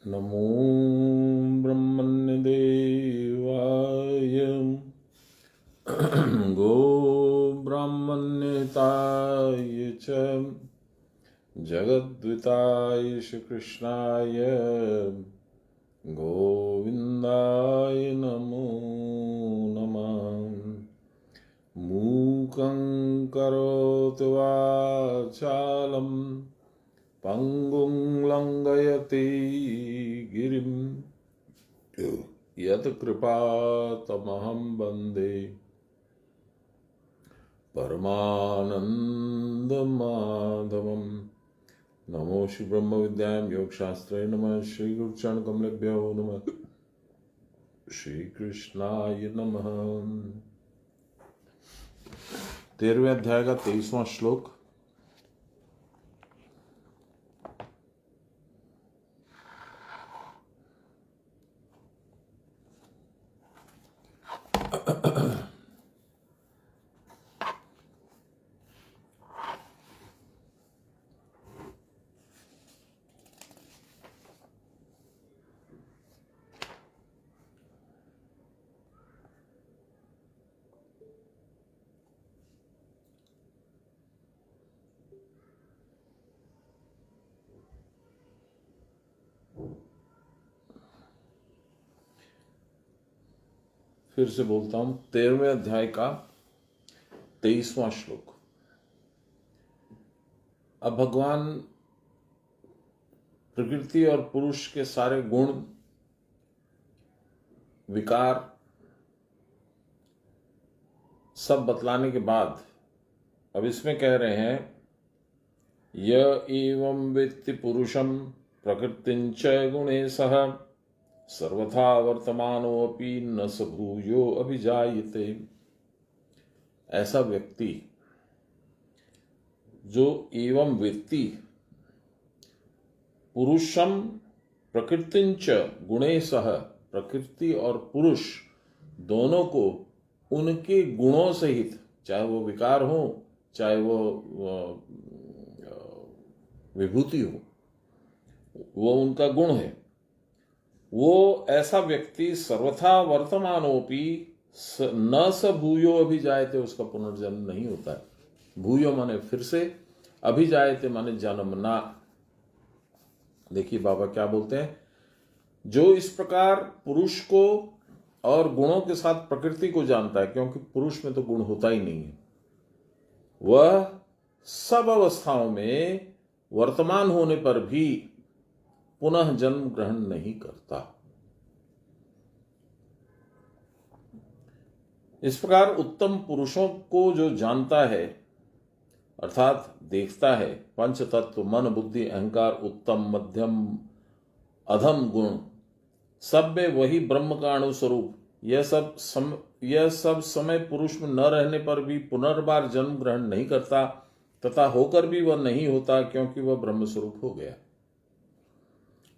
नमो ब्रह्मण्यदेवाय गो ब्राह्मण्यताय च जगद्विताय श्रीकृष्णाय गोविन्दाय नमो नमः। मूकं करोति वाचालं पंगुं लंघयति गिरिं यत्कृपातमहं वन्दे परमानन्दमाधवम्। नमो श्री ब्रह्म विद्यायां योगशास्त्रे नमः। श्री गुरुचरण कमलेभ्यो नमः। श्री कृष्णाय नमः। 13वें अध्याय का 23वां श्लोक। फिर से बोलता हूं, 13वें अध्याय का 23वां श्लोक। अब भगवान प्रकृति और पुरुष के सारे गुण, विकार सब बतलाने के बाद अब इसमें कह रहे हैं, य एवं वेत्ति पुरुषम प्रकृतिंच गुणे सह सर्वथा वर्तमानोऽपि न स भूयो अभिजायते। ऐसा व्यक्ति जो एवं वेत्ति पुरुषम प्रकृतिंच गुणे सह, प्रकृति और पुरुष दोनों को उनके गुणों सहित, चाहे वो विकार हो चाहे वो विभूति हो, वो उनका गुण है, वो ऐसा व्यक्ति सर्वथा वर्तमानोपि न स भूयो अभिजायते, उसका पुनर्जन्म नहीं होता है। भूयो माने फिर से, अभिजायते माने जन्मना। देखिए बाबा क्या बोलते हैं, जो इस प्रकार पुरुष को और गुणों के साथ प्रकृति को जानता है, क्योंकि पुरुष में तो गुण होता ही नहीं है, वह सब अवस्थाओं में वर्तमान होने पर भी पुनः जन्म ग्रहण नहीं करता। इस प्रकार उत्तम पुरुषों को जो जानता है, अर्थात देखता है, पंच तत्व मन बुद्धि अहंकार उत्तम मध्यम अधम गुण सब में वही ब्रह्म का अणुस्वरूप, यह सब समय पुरुष में न रहने पर भी पुनर्बार जन्म ग्रहण नहीं करता, तथा होकर भी वह नहीं होता, क्योंकि वह ब्रह्म स्वरूप हो गया,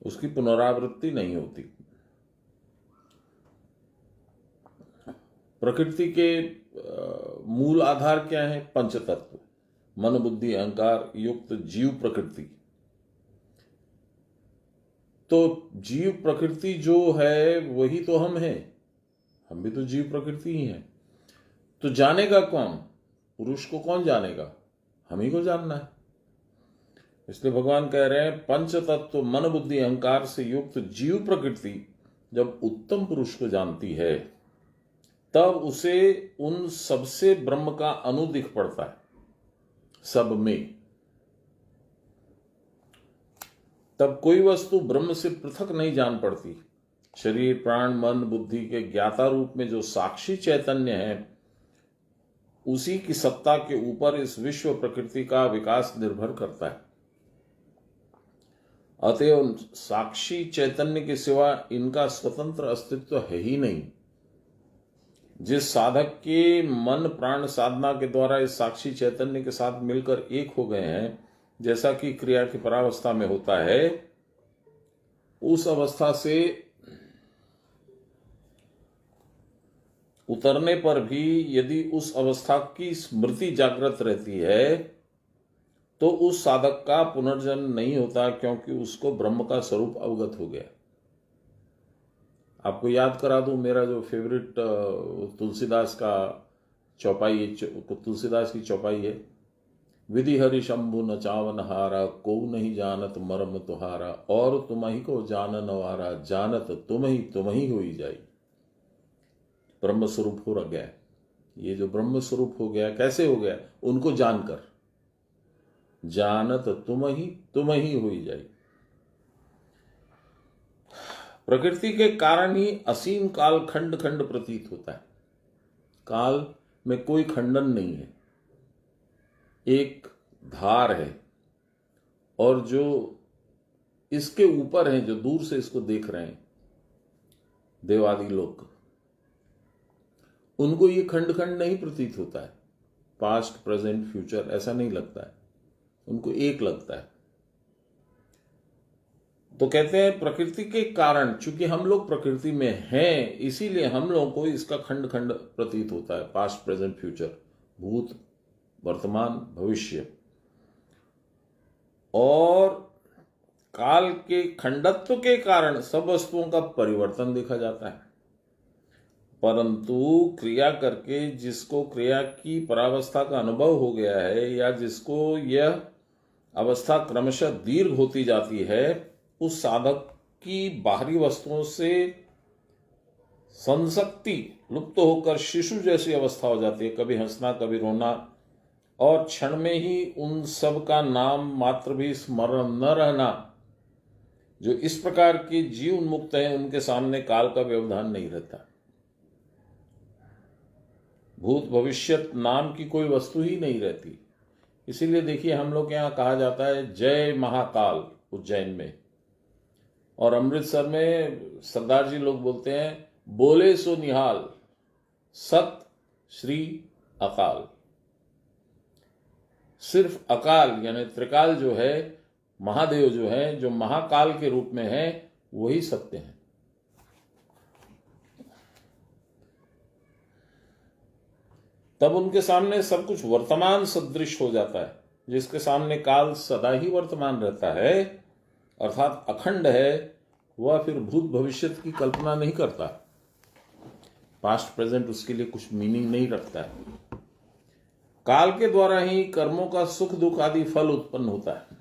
उसकी पुनरावृत्ति नहीं होती। प्रकृति के मूल आधार क्या है? पंच तत्व, मन बुद्धि अहंकार युक्त जीव प्रकृति। तो जीव प्रकृति जो है वही तो हम हैं, हम भी तो जीव प्रकृति ही हैं। तो जानेगा कौन? पुरुष को कौन जानेगा? हम ही को जानना है। इसलिए भगवान कह रहे हैं, पंच तत्व मन बुद्धि अहंकार से युक्त जीव प्रकृति जब उत्तम पुरुष को जानती है, तब उसे उन सबसे ब्रह्म का अणु दिख पड़ता है, सब में। तब कोई वस्तु ब्रह्म से पृथक नहीं जान पड़ती। शरीर प्राण मन बुद्धि के ज्ञाता रूप में जो साक्षी चैतन्य है, उसी की सत्ता के ऊपर इस विश्व प्रकृति का विकास निर्भर करता है। अतएव साक्षी चैतन्य के सिवा इनका स्वतंत्र अस्तित्व है ही नहीं। जिस साधक के मन प्राण साधना के द्वारा इस साक्षी चैतन्य के साथ मिलकर एक हो गए हैं, जैसा कि क्रिया की परावस्था में होता है, उस अवस्था से उतरने पर भी यदि उस अवस्था की स्मृति जागृत रहती है, तो उस साधक का पुनर्जन्म नहीं होता, क्योंकि उसको ब्रह्म का स्वरूप अवगत हो गया। आपको याद करा दूं, मेरा जो फेवरेट तुलसीदास का चौपाई, तुलसीदास की चौपाई है, विधि हरि शंभु नचावन हारा, को नहीं जानत मर्म तुहारा, और तुम ही को जानन वारा, जानत तुम ही होई जाई। ब्रह्म स्वरूप हो रह गया। ये जो ब्रह्म स्वरूप हो गया, कैसे हो गया? उनको जानकर, जानत तुम ही होई जाई। प्रकृति के कारण ही असीम काल खंड खंड प्रतीत होता है। काल में कोई खंडन नहीं है, एक धार है, और जो इसके ऊपर हैं, जो दूर से इसको देख रहे हैं, देवादि लोग, उनको ये खंड खंड नहीं प्रतीत होता है। पास्ट, प्रेजेंट, फ्यूचर ऐसा नहीं लगता है, उनको एक लगता है। तो कहते हैं प्रकृति के कारण, चूंकि हम लोग प्रकृति में हैं, इसीलिए हम लोगों को इसका खंड खंड प्रतीत होता है। पास्ट, प्रेजेंट, फ्यूचर, भूत, वर्तमान, भविष्य। और काल के खंडत्व के कारण सब वस्तुओं का परिवर्तन देखा जाता है, परंतु क्रिया करके जिसको क्रिया की परावस्था का अनुभव हो गया है, या जिसको यह अवस्था क्रमशः दीर्घ होती जाती है, उस साधक की बाहरी वस्तुओं से संसक्ति लुप्त होकर शिशु जैसी अवस्था हो जाती है। कभी हंसना, कभी रोना, और क्षण में ही उन सब का नाम मात्र भी स्मरण न रहना। जो इस प्रकार के जीव उन्मुक्त हैं, उनके सामने काल का व्यवधान नहीं रहता। भूत भविष्यत नाम की कोई वस्तु ही नहीं रहती। इसीलिए देखिए, हम लोग यहाँ कहा जाता है जय महाकाल उज्जैन में, और अमृतसर में सरदार जी लोग बोलते हैं बोले सो निहाल, सत श्री अकाल। सिर्फ अकाल यानी त्रिकाल जो है, महादेव जो है, जो महाकाल के रूप में है, वही सत्य है। तब उनके सामने सब कुछ वर्तमान सदृश हो जाता है। जिसके सामने काल सदा ही वर्तमान रहता है, अर्थात अखंड है, वह फिर भूत भविष्य की कल्पना नहीं करता। पास्ट प्रेजेंट उसके लिए कुछ मीनिंग नहीं रखता है। काल के द्वारा ही कर्मों का सुख दुख आदि फल उत्पन्न होता है।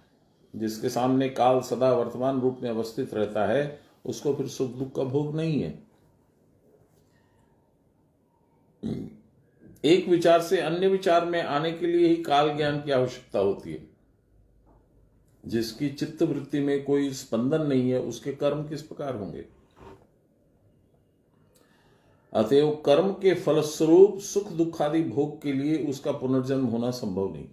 जिसके सामने काल सदा वर्तमान रूप में अवस्थित रहता है, उसको फिर सुख दुख का भोग नहीं है। एक विचार से अन्य विचार में आने के लिए ही काल ज्ञान की आवश्यकता होती है। जिसकी चित्त वृत्ति में कोई स्पंदन नहीं है, उसके कर्म किस प्रकार होंगे? अतएव कर्म के फलस्वरूप सुख दुखादि भोग के लिए उसका पुनर्जन्म होना संभव नहीं।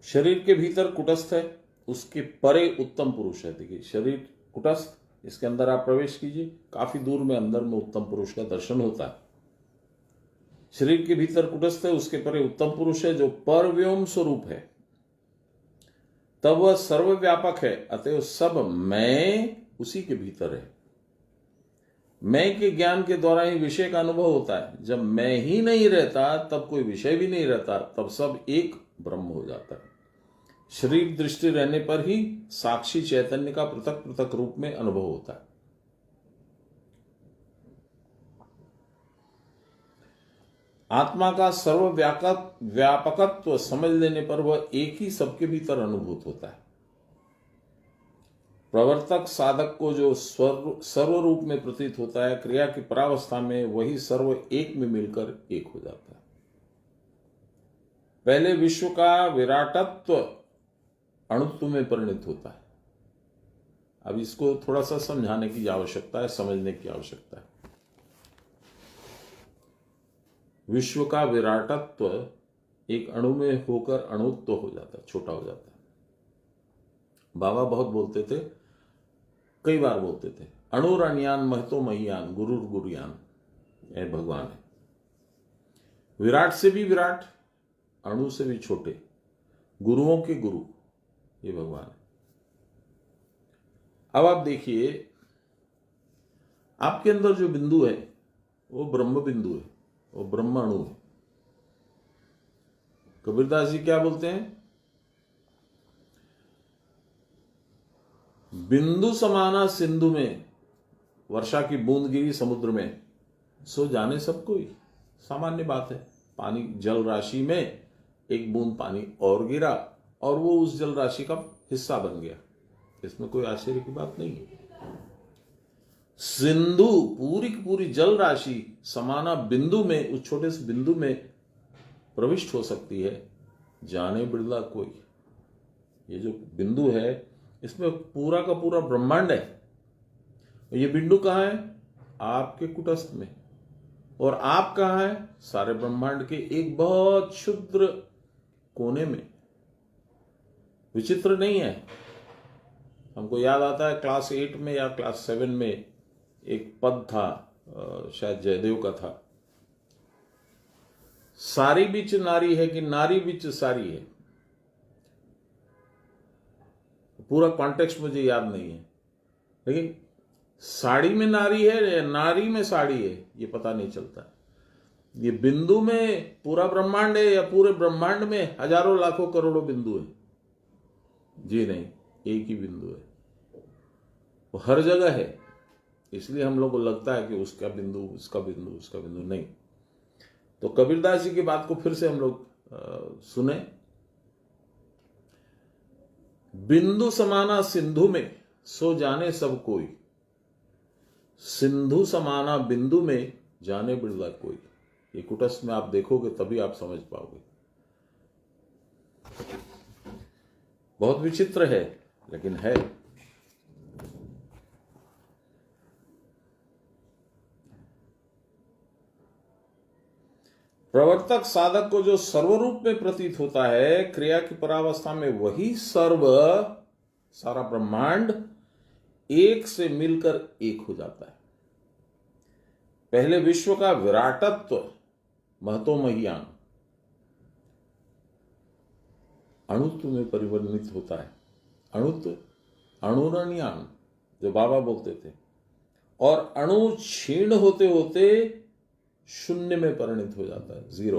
शरीर के भीतर कुटस्थ है, उसके परे उत्तम पुरुष है। देखिए, शरीर कुटस्थ, इसके अंदर आप प्रवेश कीजिए, काफी दूर में अंदर में उत्तम पुरुष का दर्शन होता है। शरीर के भीतर कुटस्थ है, उसके परे उत्तम पुरुष है, जो परव्योम स्वरूप है। तब वह सर्वव्यापक है, अतएव सब मैं उसी के भीतर है। मैं के ज्ञान के द्वारा ही विषय का अनुभव होता है। जब मैं ही नहीं रहता, तब कोई विषय भी नहीं रहता, तब सब एक ब्रह्म हो जाता है। शरीर दृष्टि रहने पर ही साक्षी चैतन्य का पृथक पृथक रूप में अनुभव होता है। आत्मा का सर्वव्यापकत्व समझ लेने पर वह एक ही सबके भीतर अनुभूत होता है। प्रवर्तक साधक को जो सर्व रूप में प्रतीत होता है, क्रिया की परावस्था में वही सर्व एक में मिलकर एक हो जाता है। पहले विश्व का विराटत्व अणुत्व में परिणत होता है। अब इसको थोड़ा सा समझाने की आवश्यकता है, समझने की आवश्यकता है। विश्व का विराटत्व एक अणु में होकर अणुत्व हो जाता है, छोटा हो जाता है। बाबा बहुत बोलते थे, कई बार बोलते थे, अणुरणयान महतो महियान गुरुर गुरुयान, ये भगवान है। विराट से भी विराट, अणु से भी छोटे, गुरुओं के गुरु, ये भगवान है। अब आप देखिए, आपके अंदर जो बिंदु है वो ब्रह्म बिंदु है, वो ब्रह्म अणु है। कबीरदास जी क्या बोलते हैं? बिंदु समाना सिंधु में, वर्षा की बूंद गिरी समुद्र में, सो जाने सब कोई। सामान्य बात है, पानी जल राशि में एक बूंद पानी और गिरा और वो उस जल राशि का हिस्सा बन गया, इसमें कोई आश्चर्य की बात नहीं है। सिंधु पूरी की पूरी जल राशि समाना बिंदु में, उस छोटे से बिंदु में प्रविष्ट हो सकती है, जाने बिरला कोई। ये जो बिंदु है इसमें पूरा का पूरा ब्रह्मांड है। ये बिंदु कहाँ है? आपके कुटस्थ में। और आप कहाँ है? सारे ब्रह्मांड के एक बहुत क्षुद्र कोने में। विचित्र नहीं है। हमको याद आता है क्लास 8 में या क्लास 7 में एक पद था, शायद जयदेव का था, सारी बिच नारी है कि नारी बिच सारी है। पूरा कॉन्टेक्स्ट मुझे याद नहीं है, लेकिन साड़ी में नारी है या नारी में साड़ी है ये पता नहीं चलता। ये बिंदु में पूरा ब्रह्मांड है या पूरे ब्रह्मांड में हजारों लाखों करोड़ों बिंदु है? जी नहीं, एक ही बिंदु है। वो हर जगह है, इसलिए हम लोग को लगता है कि उसका बिंदु, उसका बिंदु, उसका बिंदु। नहीं। तो कबीरदास जी की बात को फिर से हम लोग सुने। बिंदु समाना सिंधु में, सो जाने सब कोई। सिंधु समाना बिंदु में, जाने बिरला कोई। ये कुटस्थ में आप देखोगे तभी आप समझ पाओगे। बहुत विचित्र है, लेकिन है। प्रवर्तक साधक को जो सर्वरूप में प्रतीत होता है, क्रिया की परावस्था में वही सर्व, सारा ब्रह्मांड एक से मिलकर एक हो जाता है। पहले विश्व का विराटत्व, महतोमहियान, अणुत्व में परिवर्तित होता है। अणुत्व, अणुरणयान जो बाबा बोलते थे, और अणु क्षीण होते होते शून्य में परिणत हो जाता है, जीरो।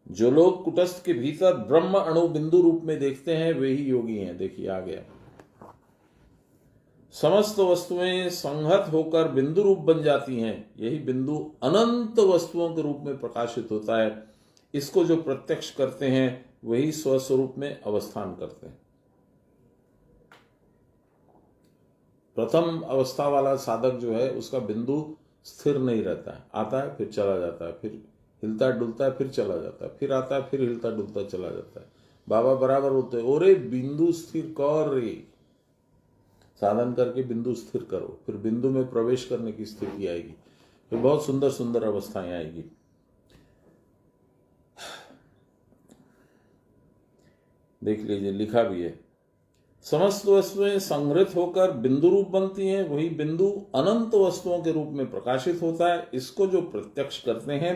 जो लोग कुटस्थ के भीतर ब्रह्म अणु बिंदु रूप में देखते हैं वे ही योगी हैं। देखिए आ गया। समस्त वस्तुएं संहत होकर बिंदु रूप बन जाती हैं। यही बिंदु अनंत वस्तुओं के रूप में प्रकाशित होता है। इसको जो प्रत्यक्ष करते हैं वही स्वस्वरूप में अवस्थान करते हैं। प्रथम अवस्था वाला साधक जो है उसका बिंदु स्थिर नहीं रहता है, आता है फिर चला जाता है, फिर हिलता डुलता है फिर चला जाता है, फिर आता है फिर हिलता डुलता चला जाता है। बाबा बराबर होते हैं, ओरे बिंदु स्थिर कर रे, साधन करके बिंदु स्थिर करो, फिर बिंदु में प्रवेश करने की स्थिति आएगी, फिर बहुत सुंदर सुंदर अवस्थाएं आएगी। देख लीजिए, लिखा भी है, समस्त वस्तुएं संग्रहित होकर बिंदु रूप बनती हैं, वही बिंदु अनंत वस्तुओं के रूप में प्रकाशित होता है। इसको जो प्रत्यक्ष करते हैं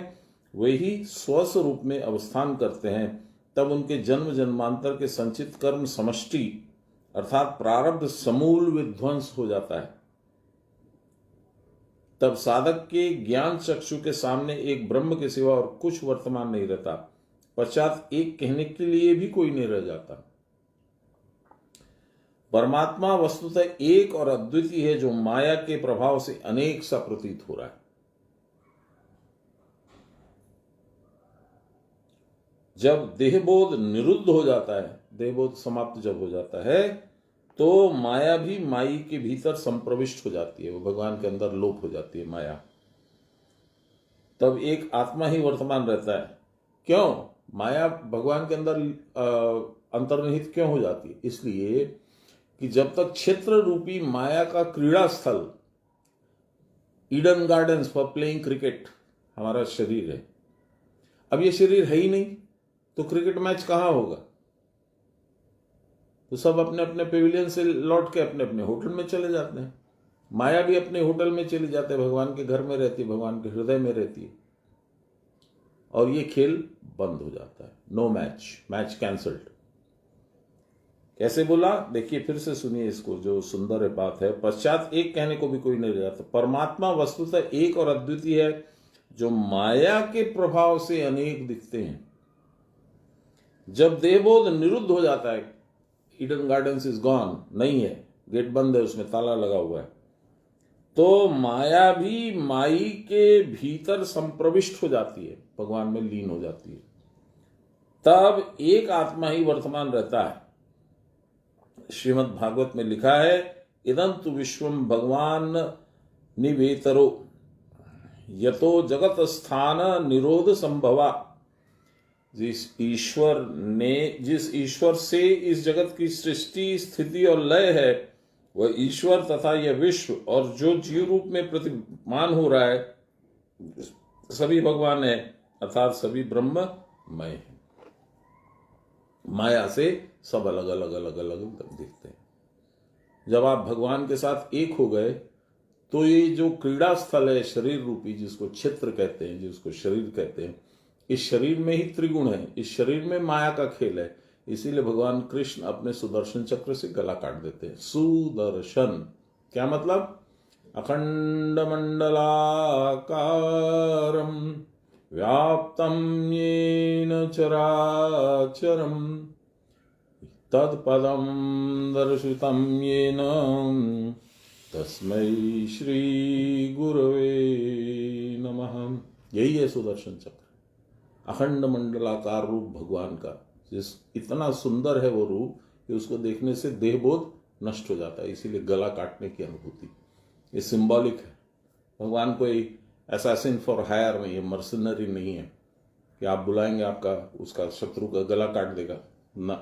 वही स्वस्वरूप में अवस्थान करते हैं। तब उनके जन्म जन्मांतर के संचित कर्म समष्टि अर्थात प्रारब्ध समूल विध्वंस हो जाता है। तब साधक के ज्ञान चक्षु के सामने एक ब्रह्म के सिवा और कुछ वर्तमान नहीं रहता। पश्चात एक कहने के लिए भी कोई नहीं रह जाता। परमात्मा वस्तुतः एक और अद्वितीय है, जो माया के प्रभाव से अनेक सा प्रतीत हो रहा है। जब देहबोध निरुद्ध हो जाता है, देहबोध समाप्त जब हो जाता है, तो माया भी माई के भीतर संप्रविष्ट हो जाती है, वो भगवान के अंदर लोप हो जाती है माया। तब एक आत्मा ही वर्तमान रहता है। क्यों? माया भगवान के अंदर अंतर्निहित क्यों हो जाती है? इसलिए कि जब तक क्षेत्र रूपी माया का क्रीड़ा स्थल, Eden gardens for playing cricket हमारा शरीर है, अब ये शरीर है ही नहीं, तो क्रिकेट मैच कहां होगा? तो सब अपने अपने पेविलियन से लौट के अपने अपने होटल में चले जाते हैं। माया भी अपने होटल में चली जाते हैं, भगवान के घर में रहती है, भगवान के हृदय में रहती है, और ये खेल बंद हो जाता है। No match, match cancelled. कैसे बोला? देखिए फिर से सुनिए इसको, जो सुंदर बात है। पश्चात एक कहने को भी कोई नहीं रह जाता। परमात्मा वस्तुतः एक और अद्वितीय है, जो माया के प्रभाव से अनेक दिखते हैं। जब देहबोध निरुद्ध हो जाता है, ईडन गार्डन्स इज गॉन, नहीं है, गेट बंद है, उसमें ताला लगा हुआ है। तो माया भी माई के भीतर संप्रविष्ट हो जाती है, भगवान में लीन हो जाती है, तब एक आत्मा ही वर्तमान रहता है। श्रीमद् भागवत में लिखा है, इदं तु विश्वम भगवान निवेतरो यतो जगत स्थान निरोध संभवा। जिस ईश्वर से इस जगत की सृष्टि, स्थिति और लय है, वह ईश्वर तथा यह विश्व और जो जीव रूप में प्रतिमान हो रहा है, सभी भगवान है, अर्थात सभी ब्रह्ममय है। माया से सब अलग अलग अलग अलग दिखते हैं। जब आप भगवान के साथ एक हो गए, तो ये जो क्रीड़ा स्थल है शरीर रूपी, जिसको क्षेत्र कहते हैं, जिसको शरीर कहते हैं, इस शरीर में ही त्रिगुण है, इस शरीर में माया का खेल है। इसीलिए भगवान कृष्ण अपने सुदर्शन चक्र से गला काट देते हैं। सुदर्शन क्या मतलब? अखंड मंडलाकारम व्याप्तम येन चराचरम तत्पदम दर्शितम येन तस्मै श्री गुरवे नमः। यही है सुदर्शन चक्र, अखंड मंडलाकार रूप भगवान का, जिस इतना सुंदर है वो रूप कि उसको देखने से देहबोध नष्ट हो जाता है। इसीलिए गला काटने की अनुभूति ये सिंबॉलिक है। भगवान कोई असैसिन फॉर हायर नहीं है, मर्सनरी नहीं है कि आप बुलाएंगे आपका उसका शत्रु का गला काट देगा ना।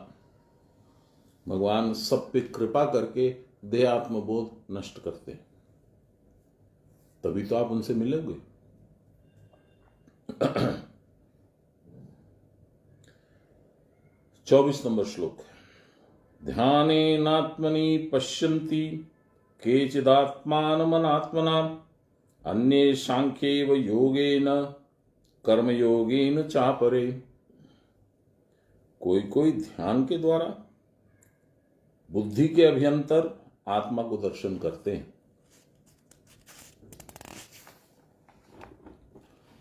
भगवान सब पे कृपा करके देह आत्मबोध नष्ट करते हैं, तभी तो आप उनसे मिलोगे। 24 नंबर श्लोक। ध्यानेनात्मनि पश्यन्ति केचिदात्मानमनात्मना अन्ये सांख्येव योगेन कर्मयोगेन चापरे। कोई कोई ध्यान के द्वारा बुद्धि के अभ्यंतर आत्मा को दर्शन करते हैं,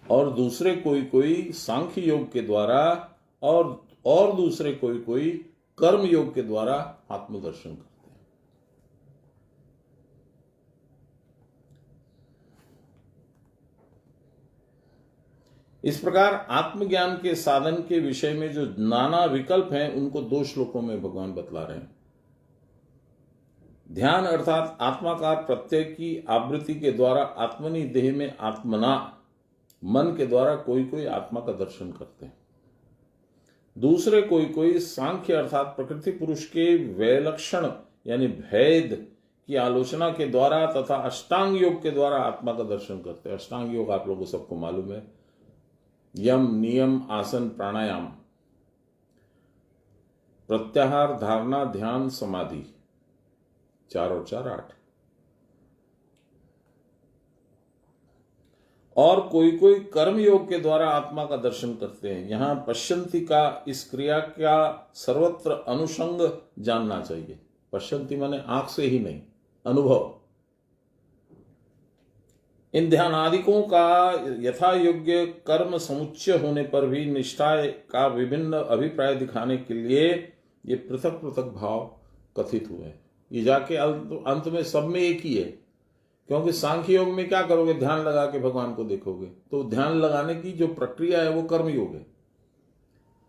और दूसरे कोई कोई सांख्य योग के द्वारा और दूसरे कोई कोई कर्म योग के द्वारा आत्मदर्शन करते हैं। इस प्रकार आत्मज्ञान के साधन के विषय में जो नाना विकल्प हैं, उनको 2 श्लोकों में भगवान बतला रहे हैं। ध्यान अर्थात आत्माकार प्रत्यय की आवृत्ति के द्वारा आत्मनि देह में आत्मना, मन के द्वारा कोई कोई आत्मा का दर्शन करते हैं। दूसरे कोई कोई सांख्य अर्थात प्रकृति पुरुष के वैलक्षण यानी भेद की आलोचना के द्वारा तथा अष्टांग योग के द्वारा आत्मा का दर्शन करते हैं। अष्टांग योग आप लोगों को सबको मालूम है, यम नियम आसन प्राणायाम, प्रत्याहार धारणा ध्यान समाधि, 4 और 4 8। और कोई कोई कर्म योग के द्वारा आत्मा का दर्शन करते हैं। यहां पश्यंती का इस क्रिया का सर्वत्र अनुषंग जानना चाहिए। पश्यंती माने आंख से ही नहीं, अनुभव। इन ध्यानादिकों का यथा योग्य कर्म समुच्चय होने पर भी निष्ठा का विभिन्न अभिप्राय दिखाने के लिए ये पृथक पृथक भाव कथित हुए। ये जाके अंत में सब में एक ही है, क्योंकि सांख्य योग में क्या करोगे? ध्यान लगा के भगवान को देखोगे। तो ध्यान लगाने की जो प्रक्रिया है वो कर्म योग है।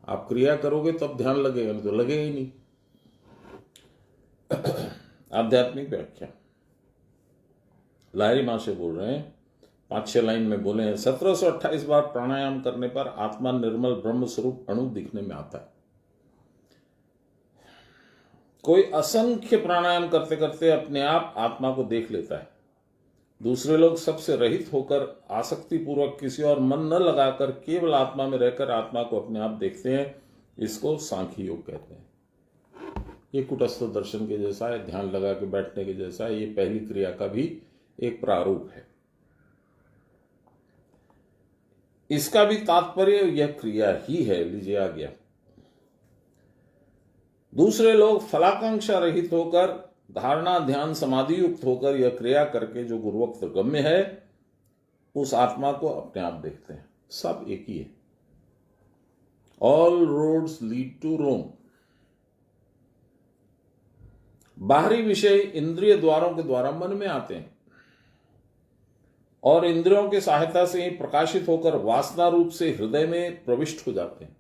आप क्रिया करोगे तब ध्यान लगेगा, नहीं तो लगेगा ही नहीं। आध्यात्मिक व्याख्या लाहिरी मां से बोल रहे हैं, 5-6 लाइन में बोले हैं। 1728 बार प्राणायाम करने पर आत्मा निर्मल ब्रह्म स्वरूप अणु दिखने में आता है। कोई असंख्य प्राणायाम करते करते अपने आप आत्मा को देख लेता है। दूसरे लोग सबसे रहित होकर आसक्ति पूर्वक किसी और मन न लगाकर केवल आत्मा में रहकर आत्मा को अपने आप देखते हैं। इसको सांख्य योग कहते हैं। ये कुटस्थ दर्शन के जैसा है, ध्यान लगा के बैठने के जैसा है। ये पहली क्रिया का भी एक प्रारूप है। इसका भी तात्पर्य यह क्रिया ही है, लीजिए आ गया। दूसरे लोग फलाकांक्षा रहित होकर धारणा ध्यान समाधि युक्त होकर यह क्रिया करके जो गुरुवक्त गम्य है उस आत्मा को अपने आप देखते हैं। सब एक ही है। ऑल रोड्स लीड टू रोम। बाहरी विषय इंद्रिय द्वारों के द्वारा मन में आते हैं और इंद्रियों की सहायता से ही प्रकाशित होकर वासना रूप से हृदय में प्रविष्ट हो जाते हैं।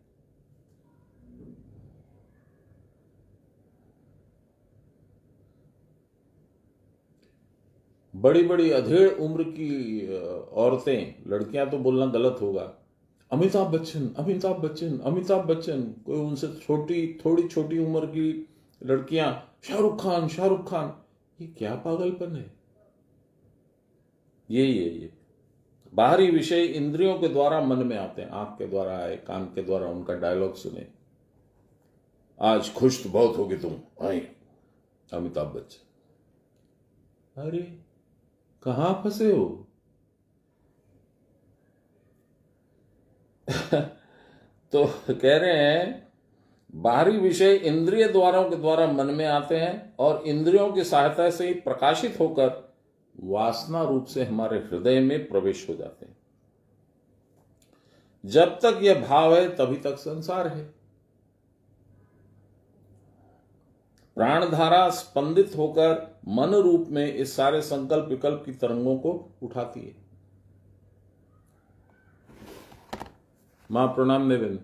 बड़ी बड़ी अधेड़ उम्र की औरतें, लड़कियां तो बोलना गलत होगा, अमिताभ बच्चन अमिताभ बच्चन अमिताभ बच्चन, कोई उनसे थोड़ी छोटी उम्र की लड़कियां शाहरुख खान शाहरुख खान, ये क्या पागलपन है। ये बाहरी विषय इंद्रियों के द्वारा मन में आते हैं, आंख के द्वारा आए, कान के द्वारा उनका डायलॉग सुने, आज खुश तो बहुत होगी तुम, आई अमिताभ बच्चन। अरे कहां फंसे हो? तो कह रहे हैं बाहरी विषय इंद्रिय द्वारों के द्वारा मन में आते हैं और इंद्रियों की सहायता से ही प्रकाशित होकर वासना रूप से हमारे हृदय में प्रवेश हो जाते हैं। जब तक यह भाव है तभी तक संसार है। प्राणधारा स्पंदित होकर मन रूप में इस सारे संकल्प विकल्प की तरंगों को उठाती है। मां प्रणाम देवेंद्र।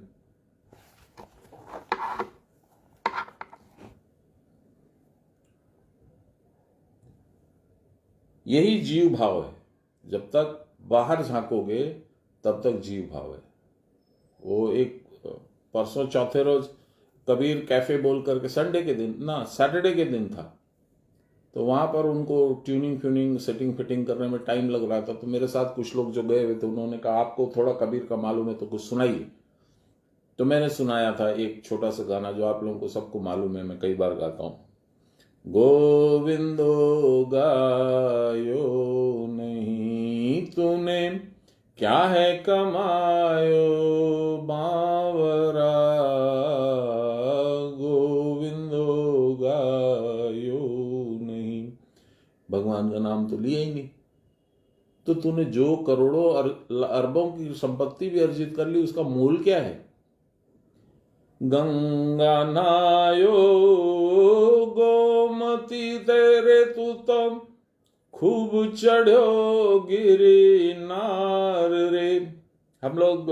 यही जीव भाव है। जब तक बाहर झांकोगे तब तक जीव भाव है। वो एक परसों चौथे रोज कबीर कैफे बोल करके, संडे के दिन ना सैटरडे के दिन था, तो वहां पर उनको ट्यूनिंग फ्यूनिंग सेटिंग फिटिंग करने में टाइम लग रहा था। तो मेरे साथ कुछ लोग जो गए हुए थे उन्होंने कहा आपको थोड़ा कबीर का मालूम है तो कुछ सुनाइए। तो मैंने सुनाया था एक छोटा सा गाना जो आप लोगों को सबको मालूम है, मैं कई बार गाता हूं। गोविंदो गायो नहीं तूने, क्या है कमायो बावरा, गोविंदो गायो नहीं। भगवान का नाम तो लिया ही नहीं, तो तूने जो करोड़ों अरबों की संपत्ति भी अर्जित कर ली, उसका मूल क्या है? गंगा नायो गोमती तेरे तू तम, खूब चढ़ो गिरी नार रे। हम लोग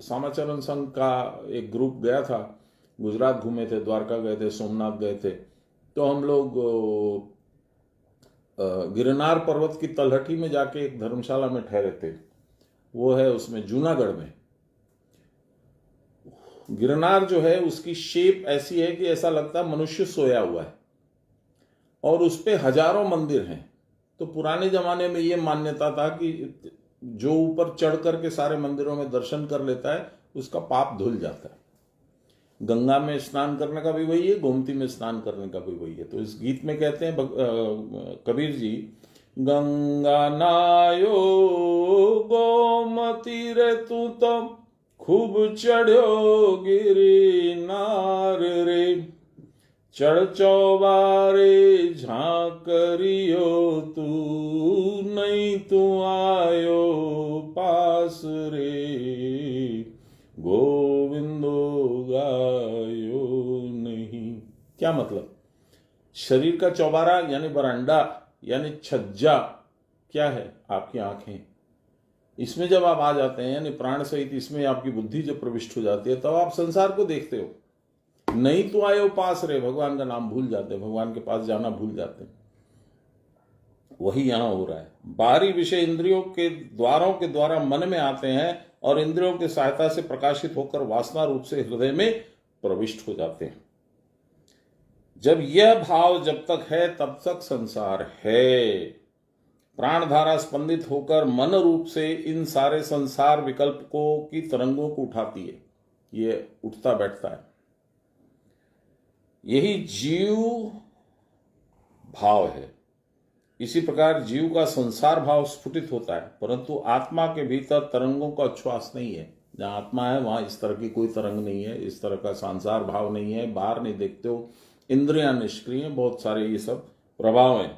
सामाचरण संघ का एक ग्रुप गया था, गुजरात घूमे थे, द्वारका गए थे, सोमनाथ गए थे। तो हम लोग गिरनार पर्वत की तलहटी में जाके एक धर्मशाला में ठहरे थे। वो है उसमें जूनागढ़ में। गिरनार जो है उसकी शेप ऐसी है कि ऐसा लगता है मनुष्य सोया हुआ है और उस पे हजारों मंदिर हैं। तो पुराने जमाने में ये मान्यता था कि जो ऊपर चढ़ करके सारे मंदिरों में दर्शन कर लेता है उसका पाप धुल जाता है। गंगा में स्नान करने का भी वही है, गोमती में स्नान करने का भी वही है। तो इस गीत में कहते हैं कबीर जी, गंगा नायो गोमती रे तू तो, खूब चढ़ो गिरी नार रे, चढ़ चौबारे झांकरियो तू, नहीं तू आयो पास रे, गोविंदो गायो नहीं। क्या मतलब? शरीर का चौबारा यानी बरांडा यानी छज्जा क्या है? आपकी आंखें। इसमें जब आप आ जाते हैं यानी प्राण सहित इसमें आपकी बुद्धि जब प्रविष्ट हो जाती है तब आप संसार को देखते हो। नहीं तो आए पास रे, भगवान का नाम भूल जाते हैं, भगवान के पास जाना भूल जाते हैं। वही यहां हो रहा है। बाहरी विषय इंद्रियों के द्वारों के द्वारा मन में आते हैं और इंद्रियों की सहायता से प्रकाशित होकर वासना रूप से हृदय में प्रविष्ट हो जाते हैं। जब यह भाव जब तक है तब तक संसार है। प्राणधारा स्पंदित होकर मन रूप से इन सारे संसार विकल्पों की तरंगों को उठाती है, ये उठता बैठता है। यही जीव भाव है। इसी प्रकार जीव का संसार भाव स्फुटित होता है, परंतु आत्मा के भीतर तरंगों का उच्छ्वास नहीं है। जहां आत्मा है वहां इस तरह की कोई तरंग नहीं है, इस तरह का संसार भाव नहीं है। बाहर नहीं देखते हो, इंद्रियां निष्क्रिय, बहुत सारे ये सब प्रभाव हैं।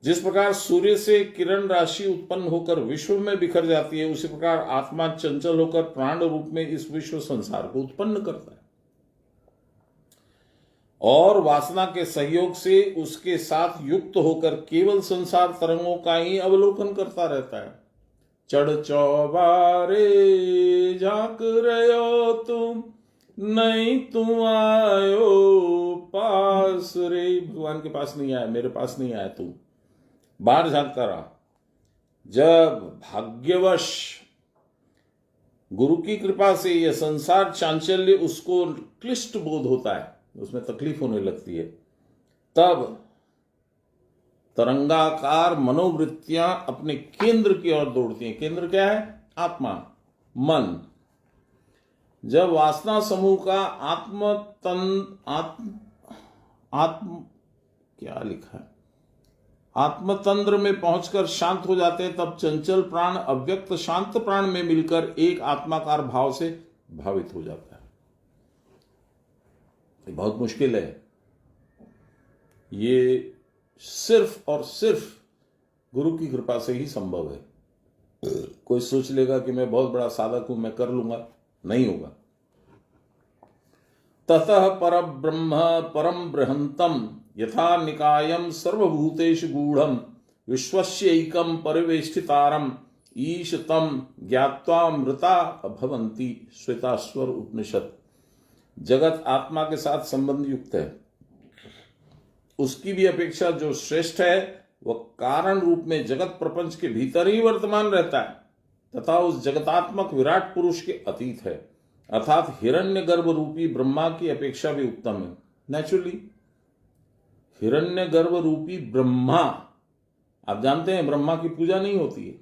जिस प्रकार सूर्य से किरण राशि उत्पन्न होकर विश्व में बिखर जाती है, उसी प्रकार आत्मा चंचल होकर प्राण रूप में इस विश्व संसार को उत्पन्न करता है। और वासना के सहयोग से उसके साथ युक्त होकर केवल संसार तरंगों का ही अवलोकन करता रहता है। चढ़ चौबारे झांक रहो तुम, नहीं तुम आयो पास रे। भगवान के पास नहीं आया, मेरे पास नहीं आया, तू बाहर झांकता रहा। जब भाग्यवश गुरु की कृपा से यह संसार चांचल्य उसको क्लिष्ट बोध होता है, उसमें तकलीफ होने लगती है, तब तरंगाकार मनोवृत्तियां अपने केंद्र की ओर दौड़ती हैं। केंद्र क्या है? आत्मा, मन। जब वासना समूह का क्या लिखा है, आत्मतंत्र में पहुंचकर शांत हो जाते हैं, तब चंचल प्राण अव्यक्त शांत प्राण में मिलकर एक आत्माकार भाव से भावित हो जाता है। ये बहुत मुश्किल है। ये सिर्फ और सिर्फ गुरु की कृपा से ही संभव है। कोई सोच लेगा कि मैं बहुत बड़ा साधक हूं, मैं कर लूंगा, नहीं होगा। ततः परब्रह्म परम बृहंतम यथा निकायम सर्वभूतेषु गूढ़म विश्वस्यैकं परिवेष्टितारम ईश तम ज्ञात्वा मृता भवन्ति। श्वेताश्वर उपनिषद। जगत आत्मा के साथ संबंध युक्त है। उसकी भी अपेक्षा जो श्रेष्ठ है वह कारण रूप में जगत प्रपंच के भीतर ही वर्तमान रहता है तथा उस जगतात्मक विराट पुरुष के अतीत है, अर्थात हिरण्यगर्भ रूपी ब्रह्मा की अपेक्षा भी उत्तम है। नेचुरली हिरण्यगर्भ रूपी ब्रह्मा, आप जानते हैं ब्रह्मा की पूजा नहीं होती है।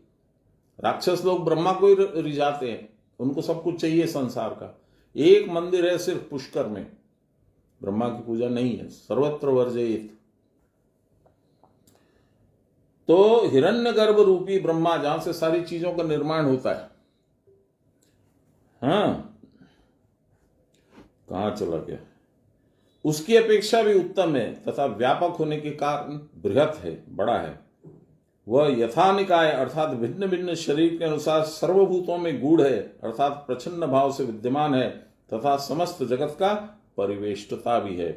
राक्षस लोग ब्रह्मा को ही रिझाते हैं, उनको सब कुछ चाहिए संसार का। एक मंदिर है सिर्फ पुष्कर में, ब्रह्मा की पूजा नहीं है, सर्वत्र वर्जयित। तो हिरण्यगर्भ रूपी ब्रह्मा, जहां से सारी चीजों का निर्माण होता है, हाँ कहां चला गया, उसकी अपेक्षा भी उत्तम है तथा व्यापक होने के कारण बृहत है, बड़ा है। वह यथानिकाय अर्थात भिन्न भिन्न शरीर के अनुसार सर्वभूतों में गूढ़ है, अर्थात प्रच्छन्न भाव से विद्यमान है तथा समस्त जगत का परिवेष्टता भी है,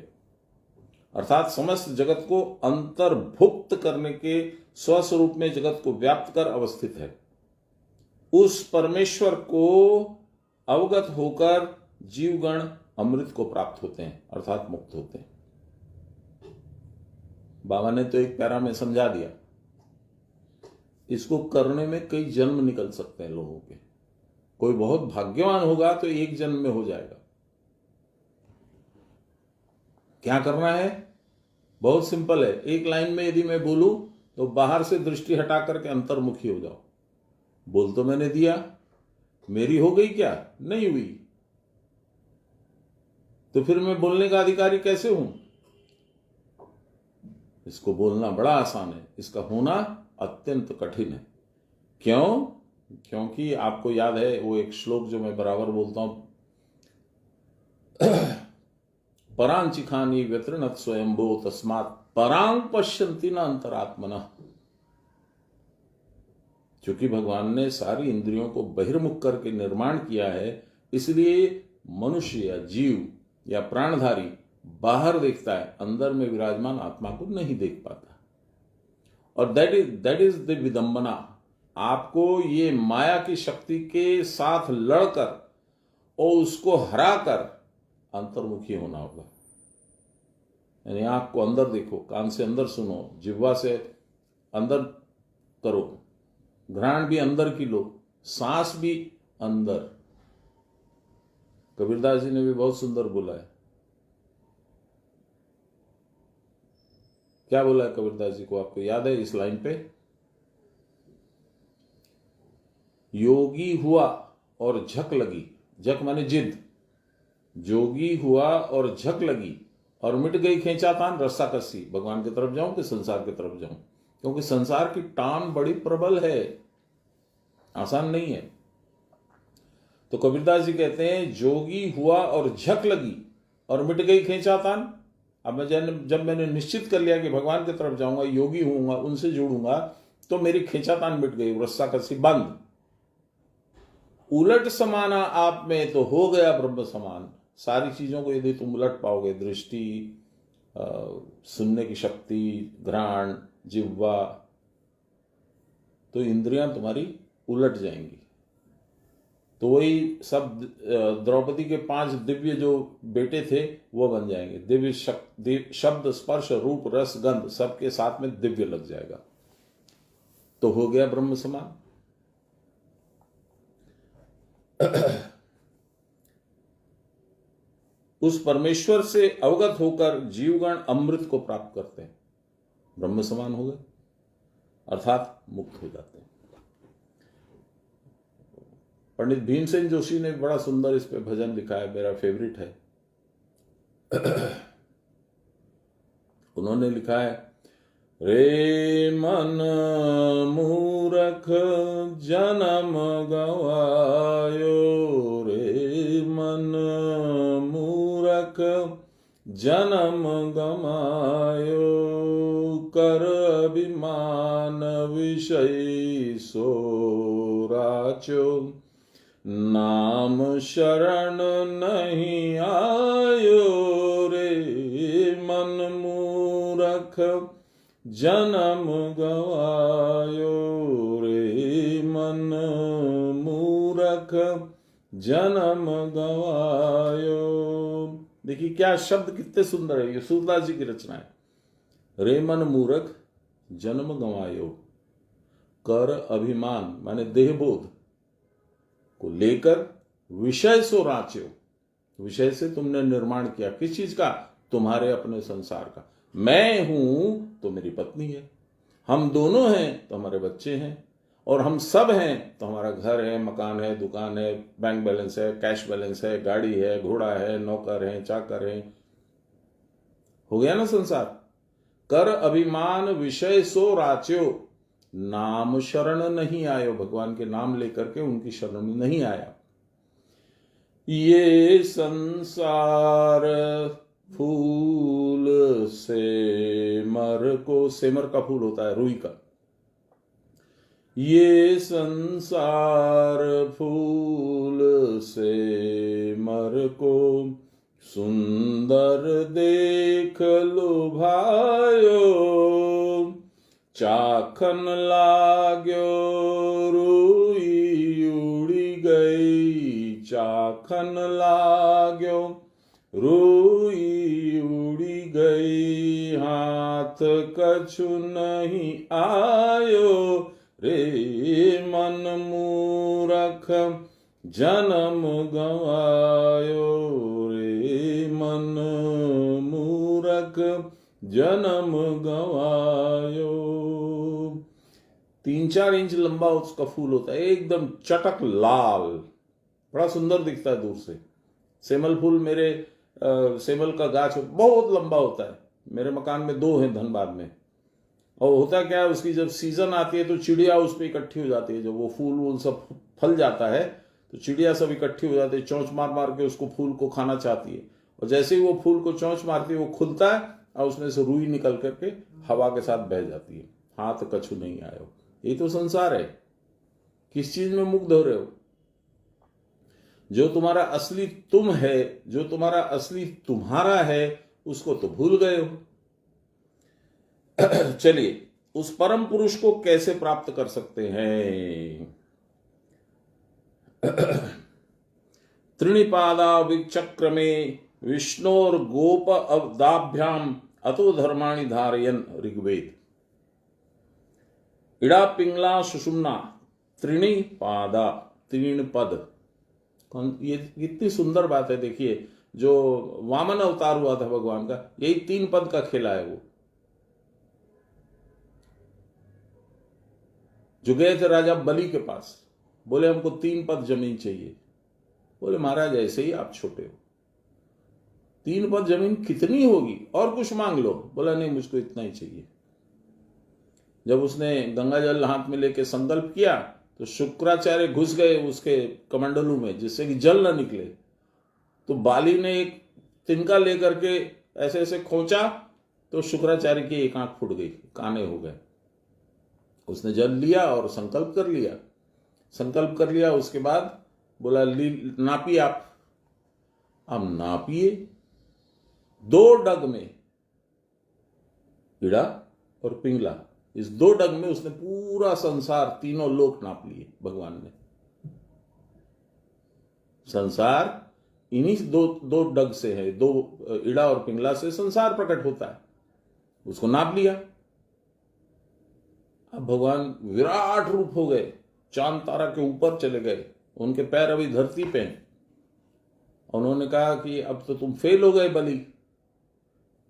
अर्थात समस्त जगत को अंतर्भुक्त करने के स्वस्वरूप में जगत को व्याप्त कर अवस्थित है। उस परमेश्वर को अवगत होकर जीवगण अमृत को प्राप्त होते हैं, अर्थात मुक्त होते हैं। बाबा ने तो एक पैरा में समझा दिया। इसको करने में कई जन्म निकल सकते हैं लोगों के। कोई बहुत भाग्यवान होगा तो एक जन्म में हो जाएगा। क्या करना है? बहुत सिंपल है। एक लाइन में यदि मैं बोलूं तो बाहर से दृष्टि हटा करके अंतर्मुखी हो जाओ। बोल तो मैंने दिया, मेरी हो गई क्या? नहीं हुई। तो फिर मैं बोलने का अधिकारी कैसे हूं? इसको बोलना बड़ा आसान है, इसका होना अत्यंत कठिन है। क्यों? क्योंकि आपको याद है वो एक श्लोक जो मैं बराबर बोलता हूं, परांचिखानी व्यतृणत स्वयंभो तस्मात् परांग पश्यन्ति न अंतरात्मना। क्योंकि भगवान ने सारी इंद्रियों को बहिर्मुख करके निर्माण किया है, इसलिए मनुष्य या जीव या प्राणधारी बाहर देखता है, अंदर में विराजमान आत्मा को नहीं देख पाता। और दैट इज द विडंबना। आपको ये माया की शक्ति के साथ लड़कर और उसको हराकर अंतर्मुखी होना होगा। यानी आंख को अंदर देखो, कान से अंदर सुनो, जिह्वा से अंदर करो, घ्राण भी अंदर की लो, सांस भी अंदर। कबीरदास जी ने भी बहुत सुंदर बोला है। क्या बोला है कबीरदास जी को, आपको याद है इस लाइन पे? योगी हुआ और झक लगी, झक माने जिद, जोगी हुआ और झक लगी और मिट गई खींचातान रस्सा कस्सी। भगवान की तरफ जाऊं कि संसार की तरफ जाऊं? क्योंकि संसार की टान बड़ी प्रबल है, आसान नहीं है। तो कबीरदास जी कहते हैं जोगी हुआ और झक लगी और मिट गई खींचातान। अब जब मैंने निश्चित कर लिया कि भगवान की तरफ जाऊंगा, योगी होऊंगा, उनसे जुड़ूंगा, तो मेरी खींचातान मिट गई, रस्सा कस्सी बंद। उलट समाना आप में तो हो गया ब्रह्म समान। सारी चीजों को यदि तुम उलट पाओगे, दृष्टि, सुनने की शक्ति, घ्राण, जिह्वा, तो इंद्रियां तुम्हारी उलट जाएंगी। तो वही सब द्रौपदी के 5 दिव्य जो बेटे थे वो बन जाएंगे। दिव्य शब्द, स्पर्श, रूप, रस, गंध सबके साथ में दिव्य लग जाएगा, तो हो गया ब्रह्म समान। उस परमेश्वर से अवगत होकर जीवगण अमृत को प्राप्त करते हैं, ब्रह्म समान हो गए, अर्थात मुक्त हो जाते हैं। पंडित भीमसेन जोशी ने बड़ा सुंदर इस पे भजन लिखा है, मेरा फेवरेट है। उन्होंने लिखा है, रे मन मूरख जन्म गवायो, रे मन मूरख जन्म गमायो, कर अभिमान विषय सो राचो, नाम शरण नहीं आयो, रे मन मूरख जन्म गवायो, रे मन मूरख जन्म गवायो। देखिए क्या शब्द कितने सुंदर है, ये सूरदास जी की रचना है। रे मन मूरख जन्म गवायो, कर अभिमान माने देहबोध को लेकर, विषय सो राच्यो, विषय से तुमने निर्माण किया, किस चीज का? तुम्हारे अपने संसार का। मैं हूं तो मेरी पत्नी है, हम दोनों हैं तो हमारे बच्चे हैं, और हम सब हैं तो हमारा घर है, मकान है, दुकान है, बैंक बैलेंस है, कैश बैलेंस है, गाड़ी है, घोड़ा है, नौकर है, चाकर है, हो गया ना संसार। कर अभिमान विषय सो राच्यो, नाम शरण नहीं आयो, भगवान के नाम लेकर के उनकी शरण में नहीं आया। ये संसार फूल सेमर को, सेमर का फूल होता है रुई का, ये संसार फूल सेमर को, सुंदर देख लुभायो, चाखन लाग्यो रुई उड़ी गई, चाखन लाग्यो रुई उड़ी गई, हाथ कछु नहीं आयो, रे मन मूरख जन्म गवायो, रे मन मूरख जन्म गवायो। 3-4 इंच लंबा उसका फूल होता है, एकदम चटक लाल, बड़ा सुंदर दिखता है दूर से। सेमल फूल मेरे सेमल का गाछ बहुत लंबा होता है, मेरे मकान में 2 हैं धनबाद में। और होता क्या है, उसकी जब सीजन आती है तो चिड़िया उस पर इकट्ठी हो जाती है। जब वो फूल वूल सब फल जाता है तो चिड़िया सब इकट्ठी हो जाती है, चोंच मार मार के उसको फूल को खाना चाहती है। और जैसे ही वो फूल को चोंच मारती है वो खुलता है और उसमें से रुई निकल करके हवा के साथ बह जाती है। हाथ कछु नहीं आयो, यही तो संसार है। किस चीज में मुग्ध हो रहे हो? जो तुम्हारा असली तुम है, जो तुम्हारा असली तुम्हारा है, उसको तो भूल गए हो। चलिए, उस परम पुरुष को कैसे प्राप्त कर सकते हैं? त्रिणिपादा विचक्र में विष्णोर गोप अवदाभ्याम अतो धर्माणि धारयन, ऋग्वेद। इड़ा पिंगला सुषुम्ना त्रिणिपादा, 3 पद। ये कितनी सुंदर बात है। देखिए, जो वामन अवतार हुआ था भगवान का, यही 3 पद का खेला है। वो जो गए थे राजा बलि के पास, बोले हमको 3 पद जमीन चाहिए। बोले महाराज ऐसे ही आप छोटे हो, 3 पद जमीन कितनी होगी, और कुछ मांग लो। बोला नहीं, मुझको इतना ही चाहिए। जब उसने गंगा जल हाथ में लेके संकल्प किया तो शुक्राचार्य घुस गए उसके कमंडलू में, जिससे कि जल न निकले। तो बाली ने एक तिनका लेकर के ऐसे ऐसे खोचा तो शुक्राचार्य की एक आंख फूट गई, काने हो गए। उसने जल लिया और संकल्प कर लिया। संकल्प कर लिया, उसके बाद बोला नापिए आप। अब नापिए, 2 डग में ईड़ा और पिंगला, इस 2 डग में उसने पूरा संसार, तीनों लोक नाप लिए भगवान ने। संसार इन्हीं दो डग से है, 2 ईड़ा और पिंगला से संसार प्रकट होता है, उसको नाप लिया। अब भगवान विराट रूप हो गए, चांद तारा के ऊपर चले गए, उनके पैर अभी धरती पे हैं। उन्होंने कहा कि अब तो तुम फेल हो गए बलि,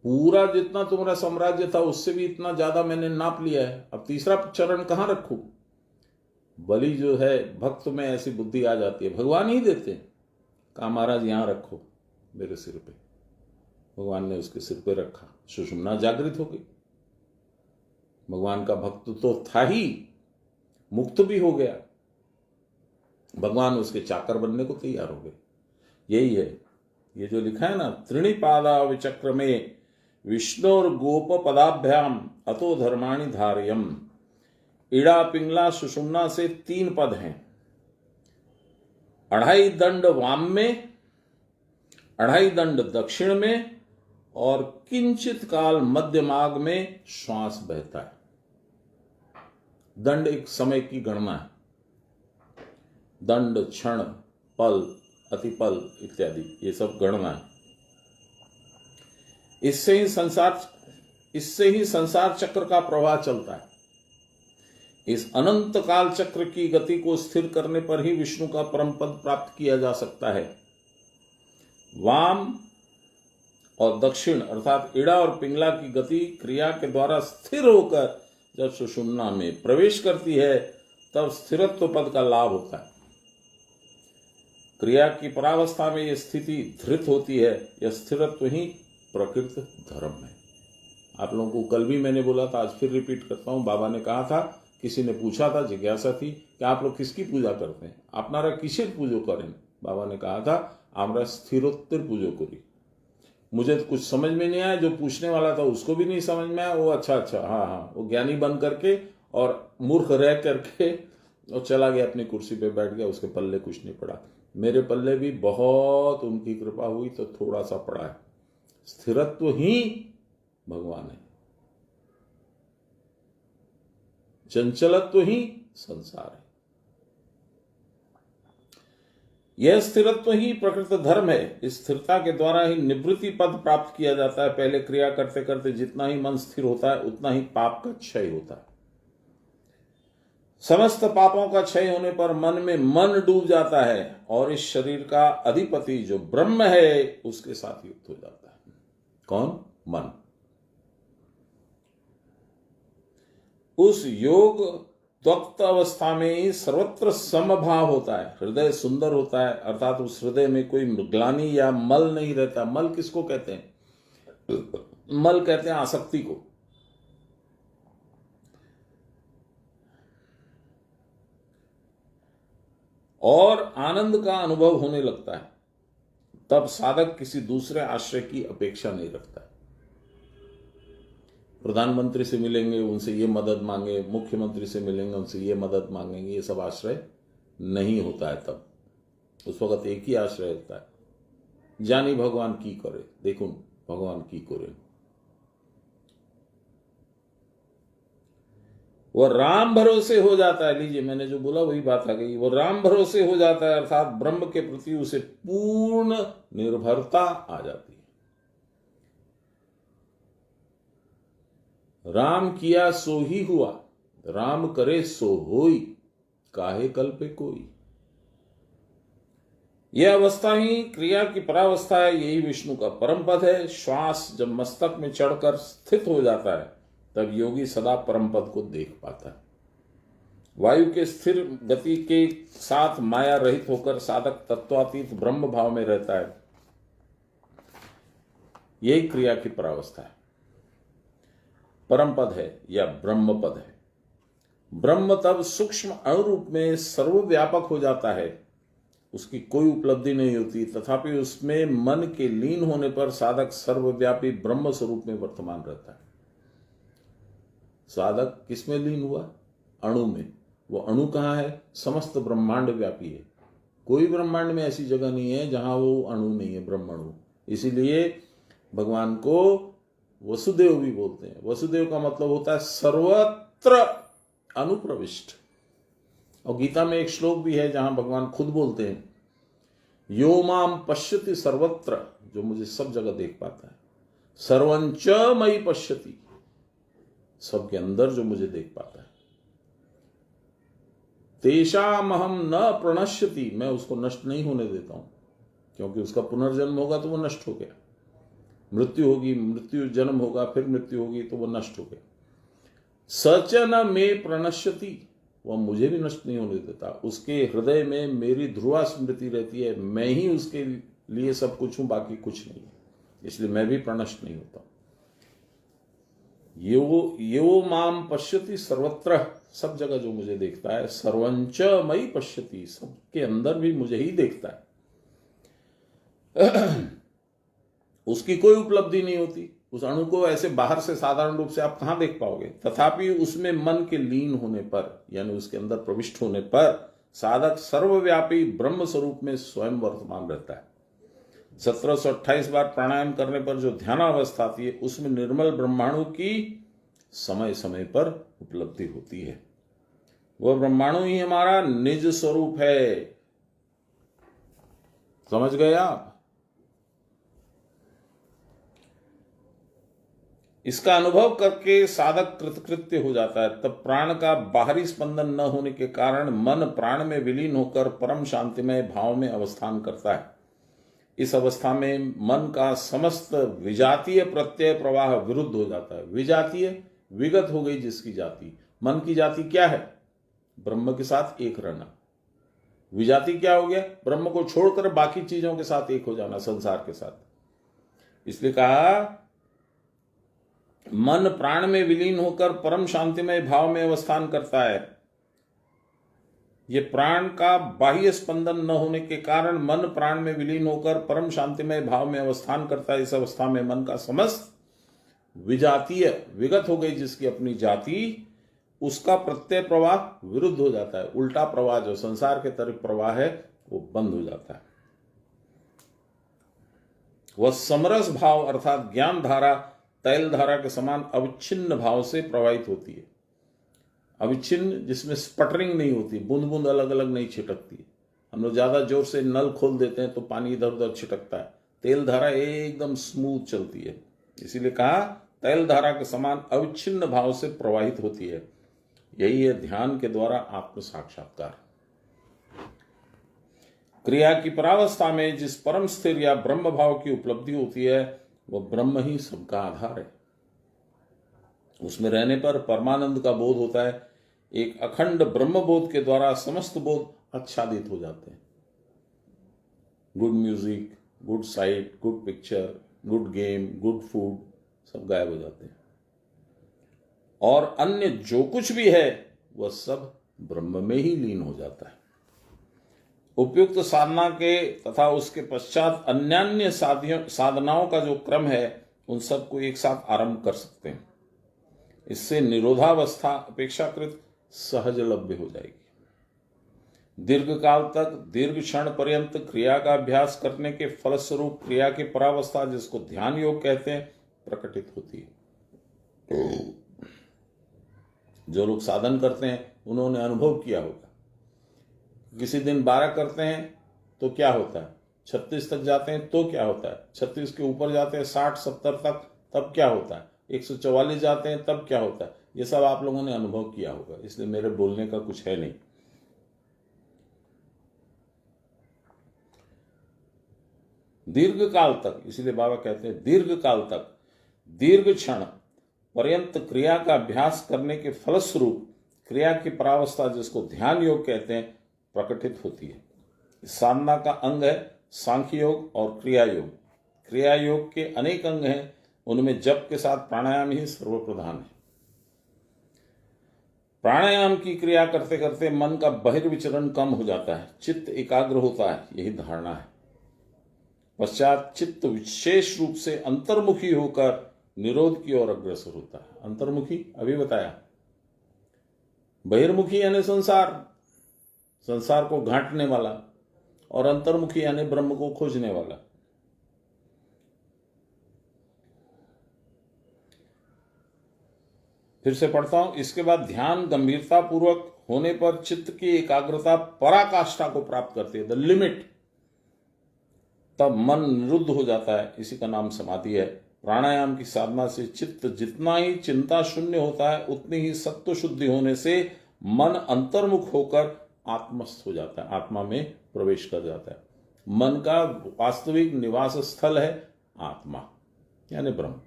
पूरा जितना तुम्हारा साम्राज्य था उससे भी इतना ज्यादा मैंने नाप लिया है, अब तीसरा चरण कहां रखूं। बलि जो है, भक्त में ऐसी बुद्धि आ जाती है, भगवान ही देते हैं। कहा महाराज यहां रखो मेरे सिर पे। भगवान ने उसके सिर पे रखा, सुषुम्ना जागृत हो गई। भगवान का भक्त तो था ही, मुक्त भी हो गया। भगवान उसके चाकर बनने को तैयार हो गए। यही है ये जो लिखा है ना, त्रिणिपादा विचक्र में विष्णुर गोप पदाभ्याम अतो धर्माणि धार्यम। ईड़ा पिंगला सुषुम्ना से 3 पद हैं। 2.5 दंड वाम में, 2.5 दंड दक्षिण में और किंचित काल मध्य मार्ग में श्वास बहता है। दंड एक समय की गणना है। दंड, क्षण, पल, अतिपल इत्यादि ये सब गणना है। इससे ही संसार चक्र का प्रवाह चलता है। इस अनंत काल चक्र की गति को स्थिर करने पर ही विष्णु का परम पद प्राप्त किया जा सकता है। वाम और दक्षिण अर्थात ईड़ा और पिंगला की गति क्रिया के द्वारा स्थिर होकर जब सुषुम्ना में प्रवेश करती है तब स्थिरत्व पद का लाभ होता है। क्रिया की परावस्था में यह स्थिति धृत होती है। यह स्थिरत्व ही प्रकृत धर्म है। आप लोगों को कल भी मैंने बोला था, आज फिर रिपीट करता हूं। बाबा ने कहा था, किसी ने पूछा था, जिज्ञासा थी कि आप लोग किसकी पूजा करते हैं, आपनारा किसेर पूजो करें। बाबा ने कहा था, आमरा स्थिरोत्तर पूजो करी। मुझे तो कुछ समझ में नहीं आया, जो पूछने वाला था उसको भी नहीं समझ में आया। वो अच्छा हाँ, वो ज्ञानी बन करके और मूर्ख रह करके और चला गया, अपनी कुर्सी पे बैठ गया, उसके पल्ले कुछ नहीं पड़ा। मेरे पल्ले भी बहुत उनकी कृपा हुई तो थोड़ा सा पड़ा है। स्थिरत्व ही भगवान है, चंचलत्व ही संसार है। यह स्थिरत्व ही प्रकृत धर्म है। इस स्थिरता के द्वारा ही निवृत्ति पद प्राप्त किया जाता है। पहले क्रिया करते करते जितना ही मन स्थिर होता है उतना ही पाप का क्षय होता है। समस्त पापों का क्षय होने पर मन में मन डूब जाता है और इस शरीर का अधिपति जो ब्रह्म है उसके साथ युक्त हो जाता है। कौन? मन। उस योग त्वक्त अवस्था में ही सर्वत्र समभाव होता है। हृदय सुंदर होता है, अर्थात उस हृदय में कोई ग्लानि या मल नहीं रहता। मल किसको कहते हैं? मल कहते हैं आसक्ति को। और आनंद का अनुभव होने लगता है। तब साधक किसी दूसरे आश्रय की अपेक्षा नहीं रखता है। प्रधानमंत्री से मिलेंगे, उनसे ये मदद मांगे, मुख्यमंत्री से मिलेंगे, उनसे ये मदद मांगेंगे, ये सब आश्रय नहीं होता है। तब उस वक्त एक ही आश्रय होता है, जानी भगवान की करे, देखो भगवान की करे। वह राम भरोसे हो जाता है। लीजिए, मैंने जो बोला वही बात आ गई। वो राम भरोसे हो जाता है, अर्थात ब्रह्म के प्रति उसे पूर्ण निर्भरता आ जाती है। राम किया सो ही हुआ, राम करे सो होई, काहे कल्पे कोई। यह अवस्था ही क्रिया की परावस्था है। यही विष्णु का परम पद है। श्वास जब मस्तक में चढ़कर स्थित हो जाता है तब योगी सदा परम पद को देख पाता है। वायु के स्थिर गति के साथ माया रहित होकर साधक तत्वातीत ब्रह्म भाव में रहता है। यही क्रिया की परावस्था है। परम पद है या ब्रह्म पद है। ब्रह्म तब सूक्ष्म अणुरूप में सर्वव्यापक हो जाता है। उसकी कोई उपलब्धि नहीं होती, तथापि उसमें मन के लीन होने पर साधक सर्वव्यापी ब्रह्म स्वरूप में वर्तमान रहता है। साधक किसमें लीन हुआ? अणु में। वो अणु कहाँ है? समस्त ब्रह्मांड व्यापी है। कोई ब्रह्मांड में ऐसी जगह नहीं है जहां वो अणु नहीं है, ब्रह्माणु। इसीलिए भगवान को वसुदेव भी बोलते हैं। वसुदेव का मतलब होता है सर्वत्र अनुप्रविष्ट। और गीता में एक श्लोक भी है जहां भगवान खुद बोलते हैं, यो माम पश्यति सर्वत्र, जो मुझे सब जगह देख पाता है, सर्वंच मयि पश्यति, सबके अंदर जो मुझे देख पाता है, तेषामहम न प्रणश्यति, मैं उसको नष्ट नहीं होने देता हूं, क्योंकि उसका पुनर्जन्म होगा तो वो नष्ट हो गया, मृत्यु होगी, मृत्यु जन्म होगा, फिर मृत्यु होगी तो वो नष्ट हो गया। सच न में प्रणश्यति, वह मुझे भी नष्ट नहीं होने देता, उसके हृदय में मेरी ध्रुवा स्मृति रहती है, मैं ही उसके लिए सब कुछ हूं, बाकी कुछ नहीं है, इसलिए मैं भी प्रणष्ट नहीं होता। यो माम पश्यति सर्वत्र, सब जगह जो मुझे देखता है, सर्वंच मयि पश्यति, सबके अंदर भी मुझे ही देखता है। उसकी कोई उपलब्धि नहीं होती, उस अणु को ऐसे बाहर से साधारण रूप से आप कहां देख पाओगे, तथापि उसमें मन के लीन होने पर, यानी उसके अंदर प्रविष्ट होने पर साधक सर्वव्यापी ब्रह्म स्वरूप में स्वयं वर्तमान रहता है। 1728 बार प्राणायाम करने पर जो ध्यानावस्था आती है, उसमें निर्मल ब्रह्माणु की समय समय पर उपलब्धि होती है। वह ब्रह्माणु ही हमारा निज स्वरूप है। समझ गए आप? इसका अनुभव करके साधक कृतकृत्य हो जाता है। तब प्राण का बाहरी स्पंदन न होने के कारण मन प्राण में विलीन होकर परम शांतिमय भाव में अवस्थान करता है। इस अवस्था में मन का समस्त विजातीय प्रत्यय प्रवाह विरुद्ध हो जाता है। विजातीय, विगत हो गई जिसकी जाति। मन की जाति क्या है? ब्रह्म के साथ एक रहना। विजाति क्या हो गया? ब्रह्म को छोड़कर बाकी चीजों के साथ एक हो जाना, संसार के साथ। इसलिए कहा मन प्राण में विलीन होकर परम शांतिमय भाव में अवस्थान करता है। ये प्राण का बाह्य स्पंदन न होने के कारण मन प्राण में विलीन होकर परम शांतिमय भाव में अवस्थान करता है। इस अवस्था में मन का समस्त विजातीय, विगत हो गई जिसकी अपनी जाति, उसका प्रत्यय प्रवाह विरुद्ध हो जाता है। उल्टा प्रवाह जो संसार के तरफ प्रवाह है वो बंद हो जाता है। वह समरस भाव अर्थात ज्ञान धारा तैल धारा के समान अविच्छिन्न भाव से प्रवाहित होती है। अविच्छिन्न, जिसमें स्पटरिंग नहीं होती, बूंद बूंद अलग अलग नहीं छिटकती है। हम लोग ज्यादा जोर से नल खोल देते हैं तो पानी इधर उधर छिटकता है। तेल धारा एकदम स्मूथ चलती है। इसीलिए कहा तैल धारा के समान अविच्छिन्न भाव से प्रवाहित होती है। यही है ध्यान के द्वारा आत्म साक्षात्कार। क्रिया की परावस्था में जिस परम स्थिर या ब्रह्म भाव की उपलब्धि होती है वह ब्रह्म ही सबका आधार है। उसमें रहने पर परमानंद का बोध होता है। एक अखंड ब्रह्म बोध के द्वारा समस्त बोध आच्छादित हो जाते हैं। Good music, good site, good picture, good game, good food सब गायब हो जाते हैं और अन्य जो कुछ भी है वह सब ब्रह्म में ही लीन हो जाता है। उपयुक्त साधना के तथा उसके पश्चात अन्यान्य साधनाओं का जो क्रम है उन सबको एक साथ आरंभ कर सकते हैं। इससे निरोधावस्था अपेक्षाकृत सहज लभ्य हो जाएगी। दीर्घ काल तक, दीर्घ क्षण पर्यंत क्रिया का अभ्यास करने के फलस्वरूप क्रिया की परावस्था, जिसको ध्यान योग कहते हैं, प्रकटित होती है। जो लोग साधन करते हैं उन्होंने अनुभव किया होगा। किसी दिन 12 करते हैं तो क्या होता है, 36 तक जाते हैं तो क्या होता है, 36 के ऊपर जाते हैं 60-70 तक तब क्या होता है, 144 जाते हैं तब क्या होता है। ये सब आप लोगों ने अनुभव किया होगा, इसलिए मेरे बोलने का कुछ है नहीं। दीर्घ काल तक, इसलिए बाबा कहते हैं दीर्घ काल तक, दीर्घ क्षण पर्यंत क्रिया का अभ्यास करने के फलस्वरूप क्रिया की परावस्था, जिसको ध्यान योग कहते हैं, प्रकटित होती है। साधना का अंग है सांख्य योग और क्रिया योग। क्रिया योग के अनेक अंग हैं, उनमें जप के साथ प्राणायाम ही सर्वप्रधान है। प्राणायाम की क्रिया करते करते मन का बहिर्विचरण कम हो जाता है, चित्त एकाग्र होता है, यही धारणा है। पश्चात चित्त विशेष रूप से अंतर्मुखी होकर निरोध की ओर अग्रसर होता है। अंतर्मुखी अभी बताया, बहिर्मुखी यानी संसार, संसार को घाटने वाला, और अंतर्मुखी यानी ब्रह्म को खोजने वाला। फिर से पढ़ता हूं। इसके बाद ध्यान गंभीरता पूर्वक होने पर चित्त की एकाग्रता पराकाष्ठा को प्राप्त करती है, द लिमिट। तब मन निरुद्ध हो जाता है, इसी का नाम समाधि है। प्राणायाम की साधना से चित्त जितना ही चिंता शून्य होता है, उतनी ही सत्व शुद्धि होने से मन अंतर्मुख होकर आत्मस्थ हो जाता है, आत्मा में प्रवेश कर जाता है। मन का वास्तविक निवास स्थल है आत्मा, यानी ब्रह्म।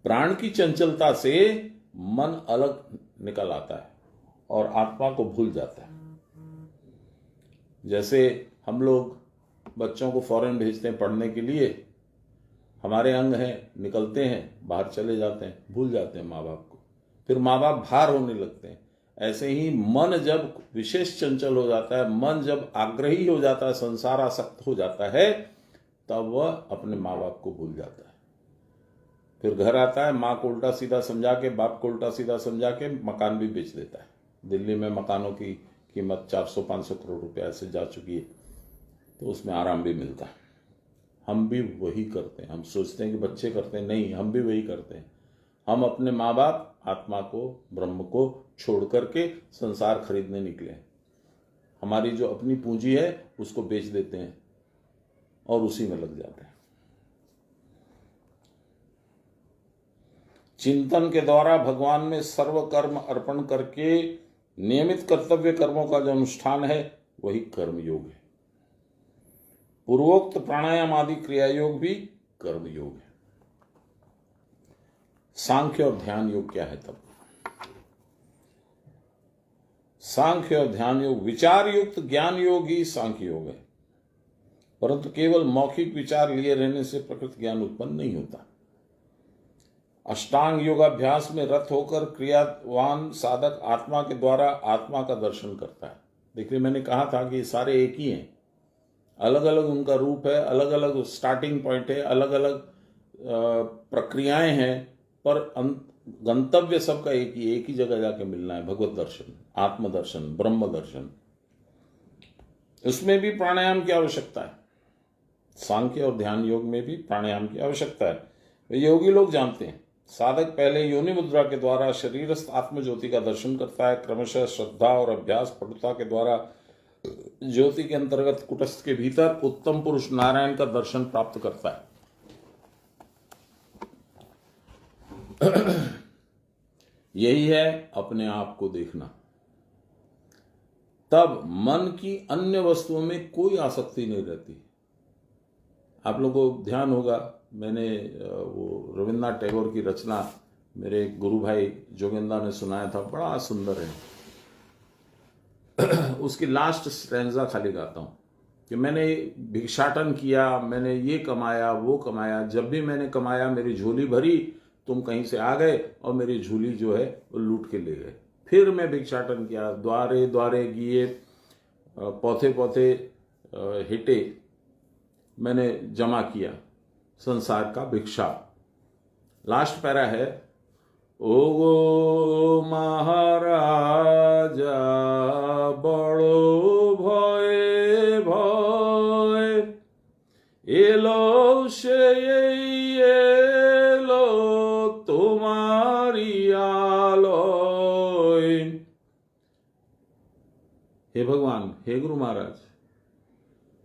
प्राण की चंचलता से मन अलग निकल आता है और आत्मा को भूल जाता है। जैसे हम लोग बच्चों को फॉरेन भेजते हैं पढ़ने के लिए, हमारे अंग हैं, निकलते हैं, बाहर चले जाते हैं, भूल जाते हैं माँ बाप को, फिर माँ बाप भार होने लगते हैं। ऐसे ही मन जब विशेष चंचल हो जाता है, मन जब आग्रही हो जाता है, संसार आसक्त हो जाता है, तब वह अपने माँ बाप को भूल जाता है। फिर घर आता है, माँ को उल्टा सीधा समझा के, बाप को उल्टा सीधा समझा के मकान भी बेच देता है। दिल्ली में मकानों की कीमत 400-500 करोड़ रुपया ऐसे जा चुकी है, तो उसमें आराम भी मिलता है। हम भी वही करते हैं। हम सोचते हैं कि बच्चे करते हैं, नहीं, हम भी वही करते हैं। हम अपने माँ बाप, आत्मा को, ब्रह्म को छोड़ करके संसार खरीदने निकले हैं। हमारी जो अपनी पूंजी है उसको बेच देते हैं और उसी में लग जाते हैं। चिंतन के द्वारा भगवान में सर्व कर्म अर्पण करके नियमित कर्तव्य कर्मों का जो अनुष्ठान है वही कर्म योग है। पूर्वोक्त प्राणायाम आदि क्रिया योग भी कर्म योग है। सांख्य और ध्यान योग क्या है तब? सांख्य और ध्यान योग विचार युक्त ज्ञान योग ही सांख्य योग है, परंतु केवल मौखिक विचार लिए रहने से प्रकृत ज्ञान उत्पन्न नहीं होता। अष्टांग योगाभ्यास में रत होकर क्रियावान साधक आत्मा के द्वारा आत्मा का दर्शन करता है। देखिए, मैंने कहा था कि सारे एक ही हैं, अलग अलग उनका रूप है, अलग अलग स्टार्टिंग पॉइंट है, अलग अलग प्रक्रियाएं हैं, पर गंतव्य सबका एक ही जगह जाके मिलना है, भगवत दर्शन, आत्मदर्शन, ब्रह्म दर्शन। उसमें भी प्राणायाम की आवश्यकता है। सांख्य और ध्यान योग में भी प्राणायाम की आवश्यकता है। योगी लोग जानते हैं, साधक पहले योनि मुद्रा के द्वारा शरीरस्थ आत्मज्योति का दर्शन करता है। क्रमशः श्रद्धा और अभ्यास पटुता के द्वारा ज्योति के अंतर्गत कुटस्थ के भीतर उत्तम पुरुष नारायण का दर्शन प्राप्त करता है। यही है अपने आप को देखना। तब मन की अन्य वस्तुओं में कोई आसक्ति नहीं रहती। आप लोगों को ध्यान होगा, मैंने वो रविन्द्रनाथ टैगोर की रचना मेरे गुरु भाई जोगिंदा ने सुनाया था, बड़ा सुंदर है। उसकी लास्ट स्टैंजा खाली गाता हूँ कि मैंने भिक्षाटन किया, मैंने ये कमाया, वो कमाया, जब भी मैंने कमाया मेरी झोली भरी, तुम कहीं से आ गए और मेरी झोली जो है वो लूट के ले गए। फिर मैं भिक्षाटन किया, द्वारे द्वारे गिए, पौथे पौथे हिटे, मैंने जमा किया संसार का भिक्षा। लास्ट पैरा है, ओ गो महाराजा बड़ो भय भय, एलो से एलो तुम्हारी आलोय। हे भगवान, हे गुरु महाराज,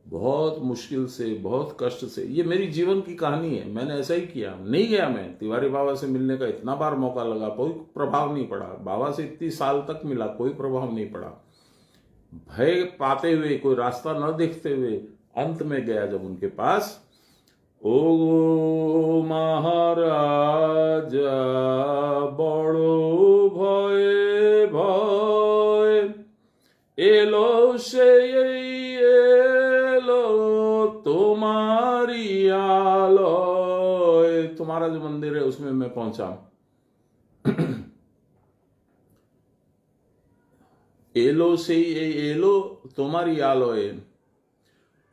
बहुत मुश्किल से, बहुत कष्ट से, ये मेरी जीवन की कहानी है, मैंने ऐसा ही किया। नहीं गया मैं तिवारी बाबा से मिलने का, इतना बार मौका लगा, कोई प्रभाव नहीं पड़ा। बाबा से इतनी साल तक मिला, कोई प्रभाव नहीं पड़ा। भय पाते हुए, कोई रास्ता न देखते हुए अंत में गया जब उनके पास, ओ महाराज बड़ो भय भय, एलो से तुम्हारी आलोय। तुम्हारा जो मंदिर है उसमें मैं पहुंचा। एलो से एलो तुम्हारी आलोय,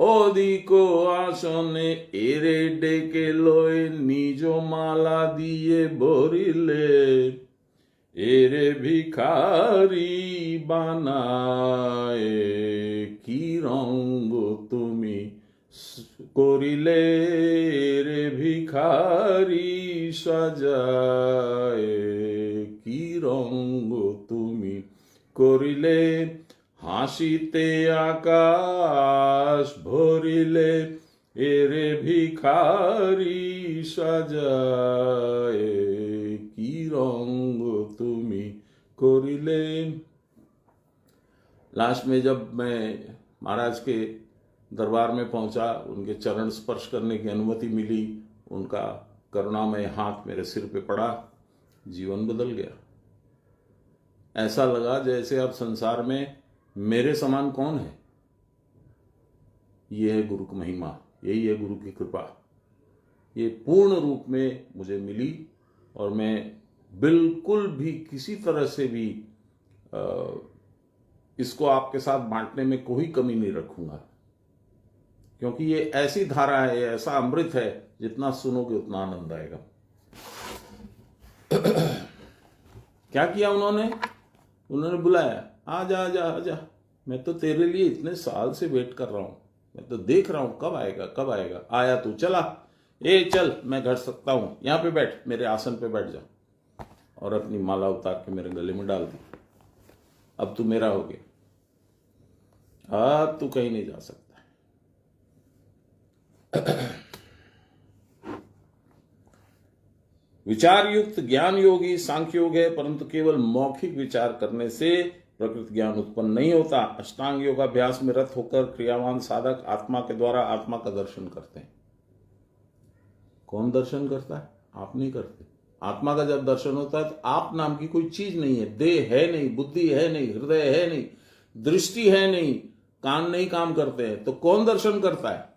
ओदिको आसने एरे डेके लोय, निजो माला दिए भरिले, एरे भिखारी बानाए, की रंग तुमी कोरिले रे भिखारी साजाए की रंग तुमी कोरिले हासिते आकाश भरिले एरे भिखारी साजाए की रंग तुमी कोरिले। लास्ट में जब मैं महाराज के दरबार में पहुंचा, उनके चरण स्पर्श करने की अनुमति मिली, उनका करुणामय हाथ मेरे सिर पे पड़ा, जीवन बदल गया। ऐसा लगा जैसे अब संसार में मेरे समान कौन है। ये है गुरु की महिमा, यही है गुरु की कृपा। ये पूर्ण रूप में मुझे मिली और मैं बिल्कुल भी किसी तरह से भी इसको आपके साथ बांटने में कोई कमी नहीं रखूंगा, क्योंकि ये ऐसी धारा है, ऐसा अमृत है, जितना सुनोगे उतना आनंद आएगा। क्या किया उन्होंने बुलाया, आजा आजा आजा, मैं तो तेरे लिए इतने साल से वेट कर रहा हूं, मैं तो देख रहा हूं कब आएगा कब आएगा। आया तू, चला, ए चल मैं घर सकता हूं, यहां पे बैठ, मेरे आसन पे बैठ जा। और अपनी माला उतार के मेरे गले में डाल दी। अब तू मेरा हो गया, अब तू कहीं नहीं जा सकता। विचार युक्त ज्ञान योगी सांख्य योग है, परंतु केवल मौखिक विचार करने से प्रकृति ज्ञान उत्पन्न नहीं होता। अष्टांग योगाभ्यास में रत होकर क्रियावान साधक आत्मा के द्वारा आत्मा का दर्शन करते हैं। कौन दर्शन करता है? आप नहीं करते। आत्मा का जब दर्शन होता है तो आप नाम की कोई चीज नहीं है, देह है नहीं, बुद्धि है नहीं, हृदय है नहीं, दृष्टि है नहीं, कान नहीं काम करते हैं, तो कौन दर्शन करता है?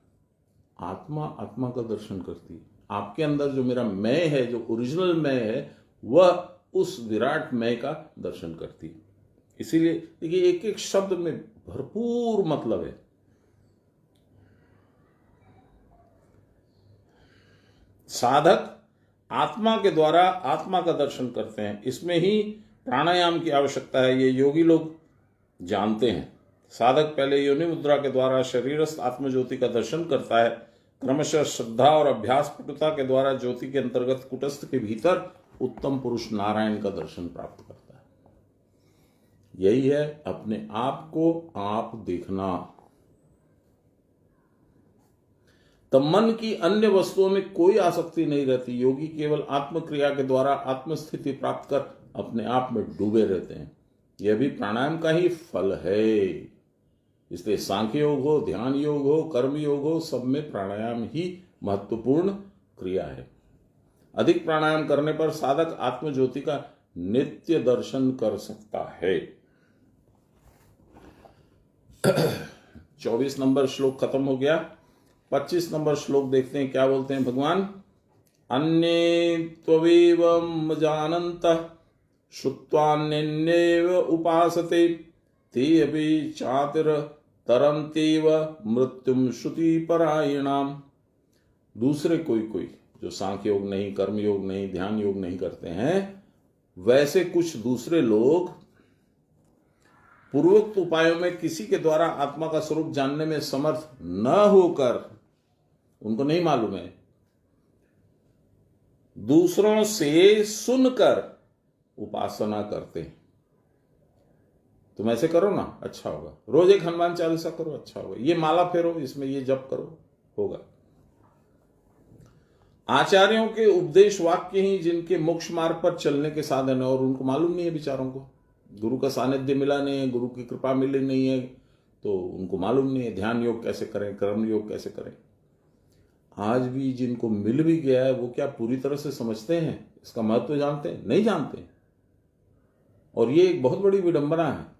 आत्मा आत्मा का दर्शन करती है। आपके अंदर जो मेरा मैं है, जो ओरिजिनल मैं है, वह उस विराट मैं का दर्शन करती है। इसीलिए देखिए, एक एक शब्द में भरपूर मतलब है। साधक आत्मा के द्वारा आत्मा का दर्शन करते हैं, इसमें ही प्राणायाम की आवश्यकता है, ये योगी लोग जानते हैं। साधक पहले योनि मुद्रा के द्वारा शरीरस्थ आत्मज्योति का दर्शन करता है, क्रमशः श्रद्धा और अभ्यास पटुता के द्वारा ज्योति के अंतर्गत कुटस्थ के भीतर उत्तम पुरुष नारायण का दर्शन प्राप्त करता है। यही है अपने आप को आप देखना। तब मन की अन्य वस्तुओं में कोई आसक्ति नहीं रहती। योगी केवल आत्मक्रिया के द्वारा आत्मस्थिति प्राप्त कर अपने आप में डूबे रहते हैं। यह भी प्राणायाम का ही फल है। इसलिए सांख्य योग हो, ध्यान योग हो, कर्म योग हो, सब में प्राणायाम ही महत्वपूर्ण क्रिया है। अधिक प्राणायाम करने पर साधक आत्मज्योति का नित्य दर्शन कर सकता है। 24 नंबर श्लोक खत्म हो गया। 25 नंबर श्लोक देखते हैं, क्या बोलते हैं भगवान। अन्ये त्वमेवं जानन्तः श्रुत्वान्यन्येव उपासते ते अपि चातिरतरन्त्येव मृत्युम श्रुतिपरायणाम। दूसरे कोई जो सांख्य योग नहीं, कर्म योग नहीं, ध्यान योग नहीं करते हैं, वैसे कुछ दूसरे लोग पूर्वोक्त उपायों में किसी के द्वारा आत्मा का स्वरूप जानने में समर्थ न होकर, उनको नहीं मालूम है, दूसरों से सुनकर उपासना करते हैं। तुम ऐसे करो ना, अच्छा होगा। रोज एक हनुमान चालीसा करो, अच्छा होगा। ये माला फेरो, इसमें ये जप करो, होगा। आचार्यों के उपदेश वाक्य ही जिनके मोक्ष मार्ग पर चलने के साधन है, और उनको मालूम नहीं है बेचारों को। गुरु का सानिध्य मिला नहीं है, गुरु की कृपा मिली नहीं है, तो उनको मालूम नहीं है ध्यान योग कैसे करें, कर्म योग कैसे करें। आज भी जिनको मिल भी गया है, वो क्या पूरी तरह से समझते हैं, इसका महत्व जानते हैं? नहीं जानते। और ये एक बहुत बड़ी विडंबना है।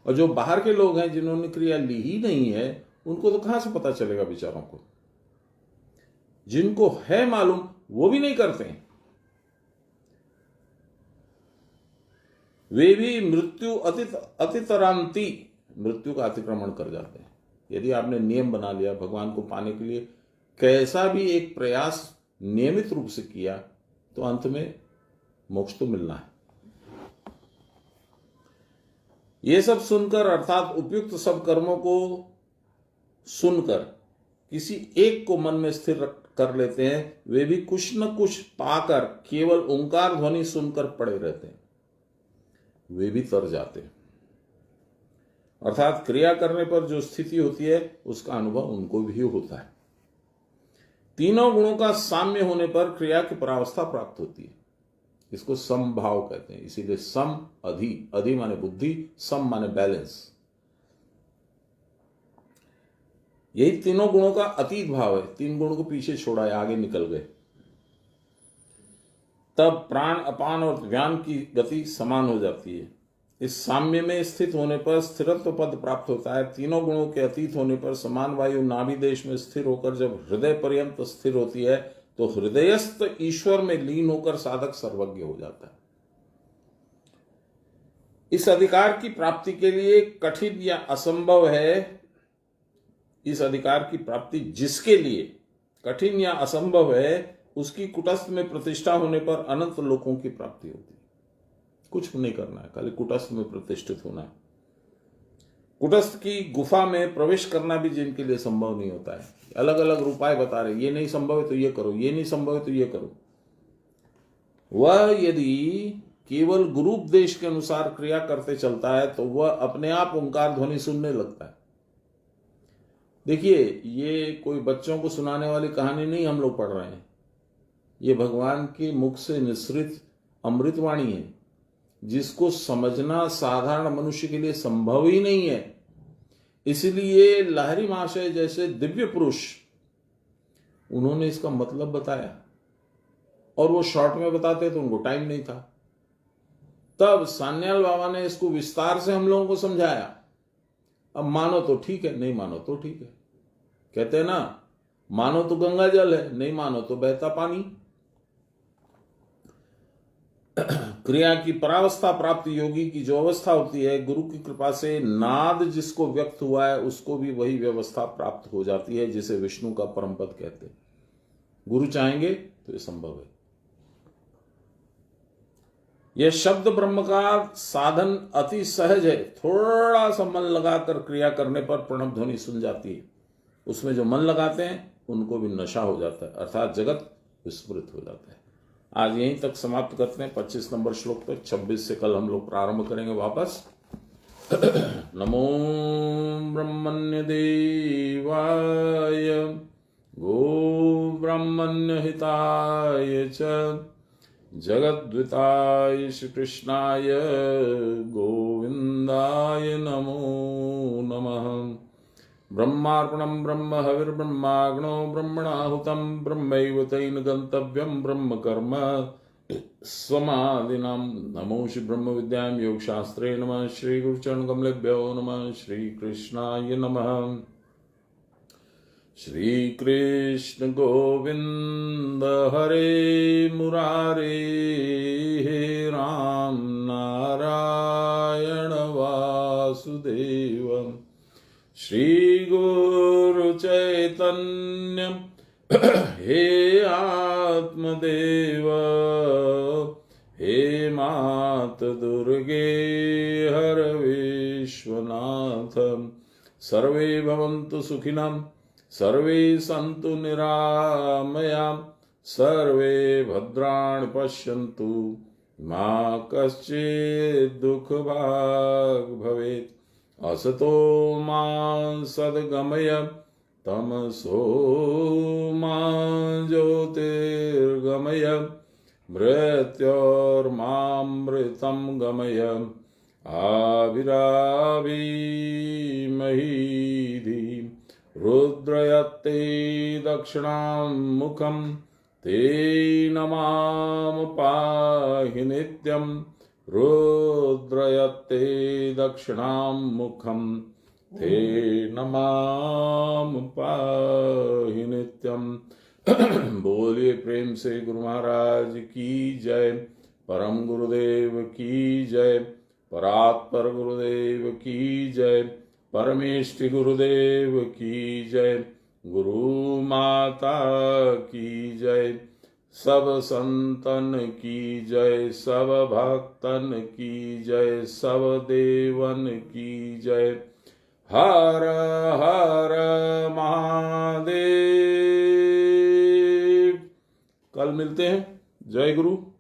और जो बाहर के लोग हैं, जिन्होंने क्रिया ली ही नहीं है, उनको तो कहां से पता चलेगा बेचारों को। जिनको है मालूम, वो भी नहीं करते हैं। वे भी मृत्यु अतितरांति, मृत्यु का अतिक्रमण कर जाते हैं। यदि आपने नियम बना लिया भगवान को पाने के लिए, कैसा भी एक प्रयास नियमित रूप से किया, तो अंत में मोक्ष तो मिलना है। ये सब सुनकर, अर्थात उपयुक्त सब कर्मों को सुनकर किसी एक को मन में स्थिर कर लेते हैं, वे भी कुछ न कुछ पाकर केवल ओंकार ध्वनि सुनकर पड़े रहते हैं, वे भी तर जाते हैं। अर्थात क्रिया करने पर जो स्थिति होती है उसका अनुभव उनको भी होता है। तीनों गुणों का साम्य होने पर क्रिया की परावस्था प्राप्त होती है। इसको समभाव कहते हैं। इसीलिए सम अधि, अधि माने बुद्धि, सम माने बैलेंस। यही तीनों गुणों का अतीत भाव है। तीन गुणों को पीछे छोड़ा है, आगे निकल गए। तब प्राण, अपान और व्यान की गति समान हो जाती है। इस साम्य में स्थित होने पर स्थिरत्व पद प्राप्त होता है। तीनों गुणों के अतीत होने पर समान वायु नाभि देश में स्थिर होकर जब हृदय पर्यंत स्थिर होती है तो हृदयस्थ ईश्वर में लीन होकर साधक सर्वज्ञ हो जाता है। इस अधिकार की प्राप्ति के लिए कठिन या असंभव है, इस अधिकार की प्राप्ति जिसके लिए कठिन या असंभव है, उसकी कुटस्थ में प्रतिष्ठा होने पर अनंत लोकों की प्राप्ति होती है। कुछ नहीं करना है, खाली कुटस्थ में प्रतिष्ठित होना है। कुटस्थ की गुफा में प्रवेश करना भी जिनके लिए संभव नहीं होता है, अलग अलग उपाय बता रहे, ये नहीं संभव है तो ये करो, ये नहीं संभव है तो ये करो। वह यदि केवल गुरूपदेश के अनुसार क्रिया करते चलता है तो वह अपने आप ओंकार ध्वनि सुनने लगता है। देखिए, ये कोई बच्चों को सुनाने वाली कहानी नहीं हम लोग पढ़ रहे हैं, ये भगवान के मुख से निसृत अमृतवाणी है, जिसको समझना साधारण मनुष्य के लिए संभव ही नहीं है। इसलिए लहरी महाशय जैसे दिव्य पुरुष, उन्होंने इसका मतलब बताया, और वो शॉर्ट में बताते तो उनको टाइम नहीं था। तब सान्याल बाबा ने इसको विस्तार से हम लोगों को समझाया। अब मानो तो ठीक है, नहीं मानो तो ठीक है। कहते हैं ना, मानो तो गंगा जल है, नहीं मानो तो बहता पानी। क्रिया की परावस्था प्राप्त योगी की जो अवस्था होती है, गुरु की कृपा से नाद जिसको व्यक्त हुआ है उसको भी वही व्यवस्था प्राप्त हो जाती है, जिसे विष्णु का परम पद कहते हैं। गुरु चाहेंगे तो ये संभव है। यह शब्द ब्रह्म का साधन अति सहज है। थोड़ा सा मन लगाकर क्रिया करने पर प्रणव ध्वनि सुन जाती है। उसमें जो मन लगाते हैं उनको भी नशा हो जाता है, अर्थात जगत विस्मृत हो जाता है। आज यहीं तक समाप्त करते हैं, 25 नंबर श्लोक तक। 26 से कल हम लोग प्रारंभ करेंगे वापस। नमो ब्रह्मण्य देवाय गो ब्रह्मण्य हिताय च जगद्विताय श्री कृष्णाय गोविंदाय नमो नमः। ब्रह्मार्पणं ब्रह्म हविर्ब्रह्माग्नो ब्रह्मणाहुतं ब्रह्मैव तेन गन्तव्यं ब्रह्म कर्म स्वमादिनां। नमो श्री ब्रह्म विद्यां योगशास्त्रे नमः। श्री गुरुचरण कमलेभ्यो नमः। श्री कृष्णाय नमः। श्री कृष्ण गोविंद हरे मुरारे, हे राम नारायण वासुदेव। श्री गुरु चैतन्य हे आत्मदेव, हे मात दुर्गे हर विश्वनाथ। सर्वे भवन्तु सुखिनः, सर्वे सन्तु निरामया, सर्वे भद्राणि पश्यन्तु मा कश्चित् दुःखभाग् भवेत्। असतो मा सद्गमय, तमसो मा ज्योतिर्गमय, मृत्योर्मामृतं गमय। आविराविमहीधि रुद्रयत्ते दक्षिणां मुखं, तेन मां पाहि नित्यं। रुद्रयत्ते दक्षिणां मुखं, तेन मां पाहि नित्यं। बोलिए प्रेम से गुरु महाराज की जय, परम गुरुदेव की जय, परात्पर गुरुदेव की जय, परमेष्टि गुरुदेव की जय, गुरु माता की जय, सब संतन की जय, सब भक्तन की जय, सब देवन की जय। हर हर कल मिलते हैं। जय गुरु।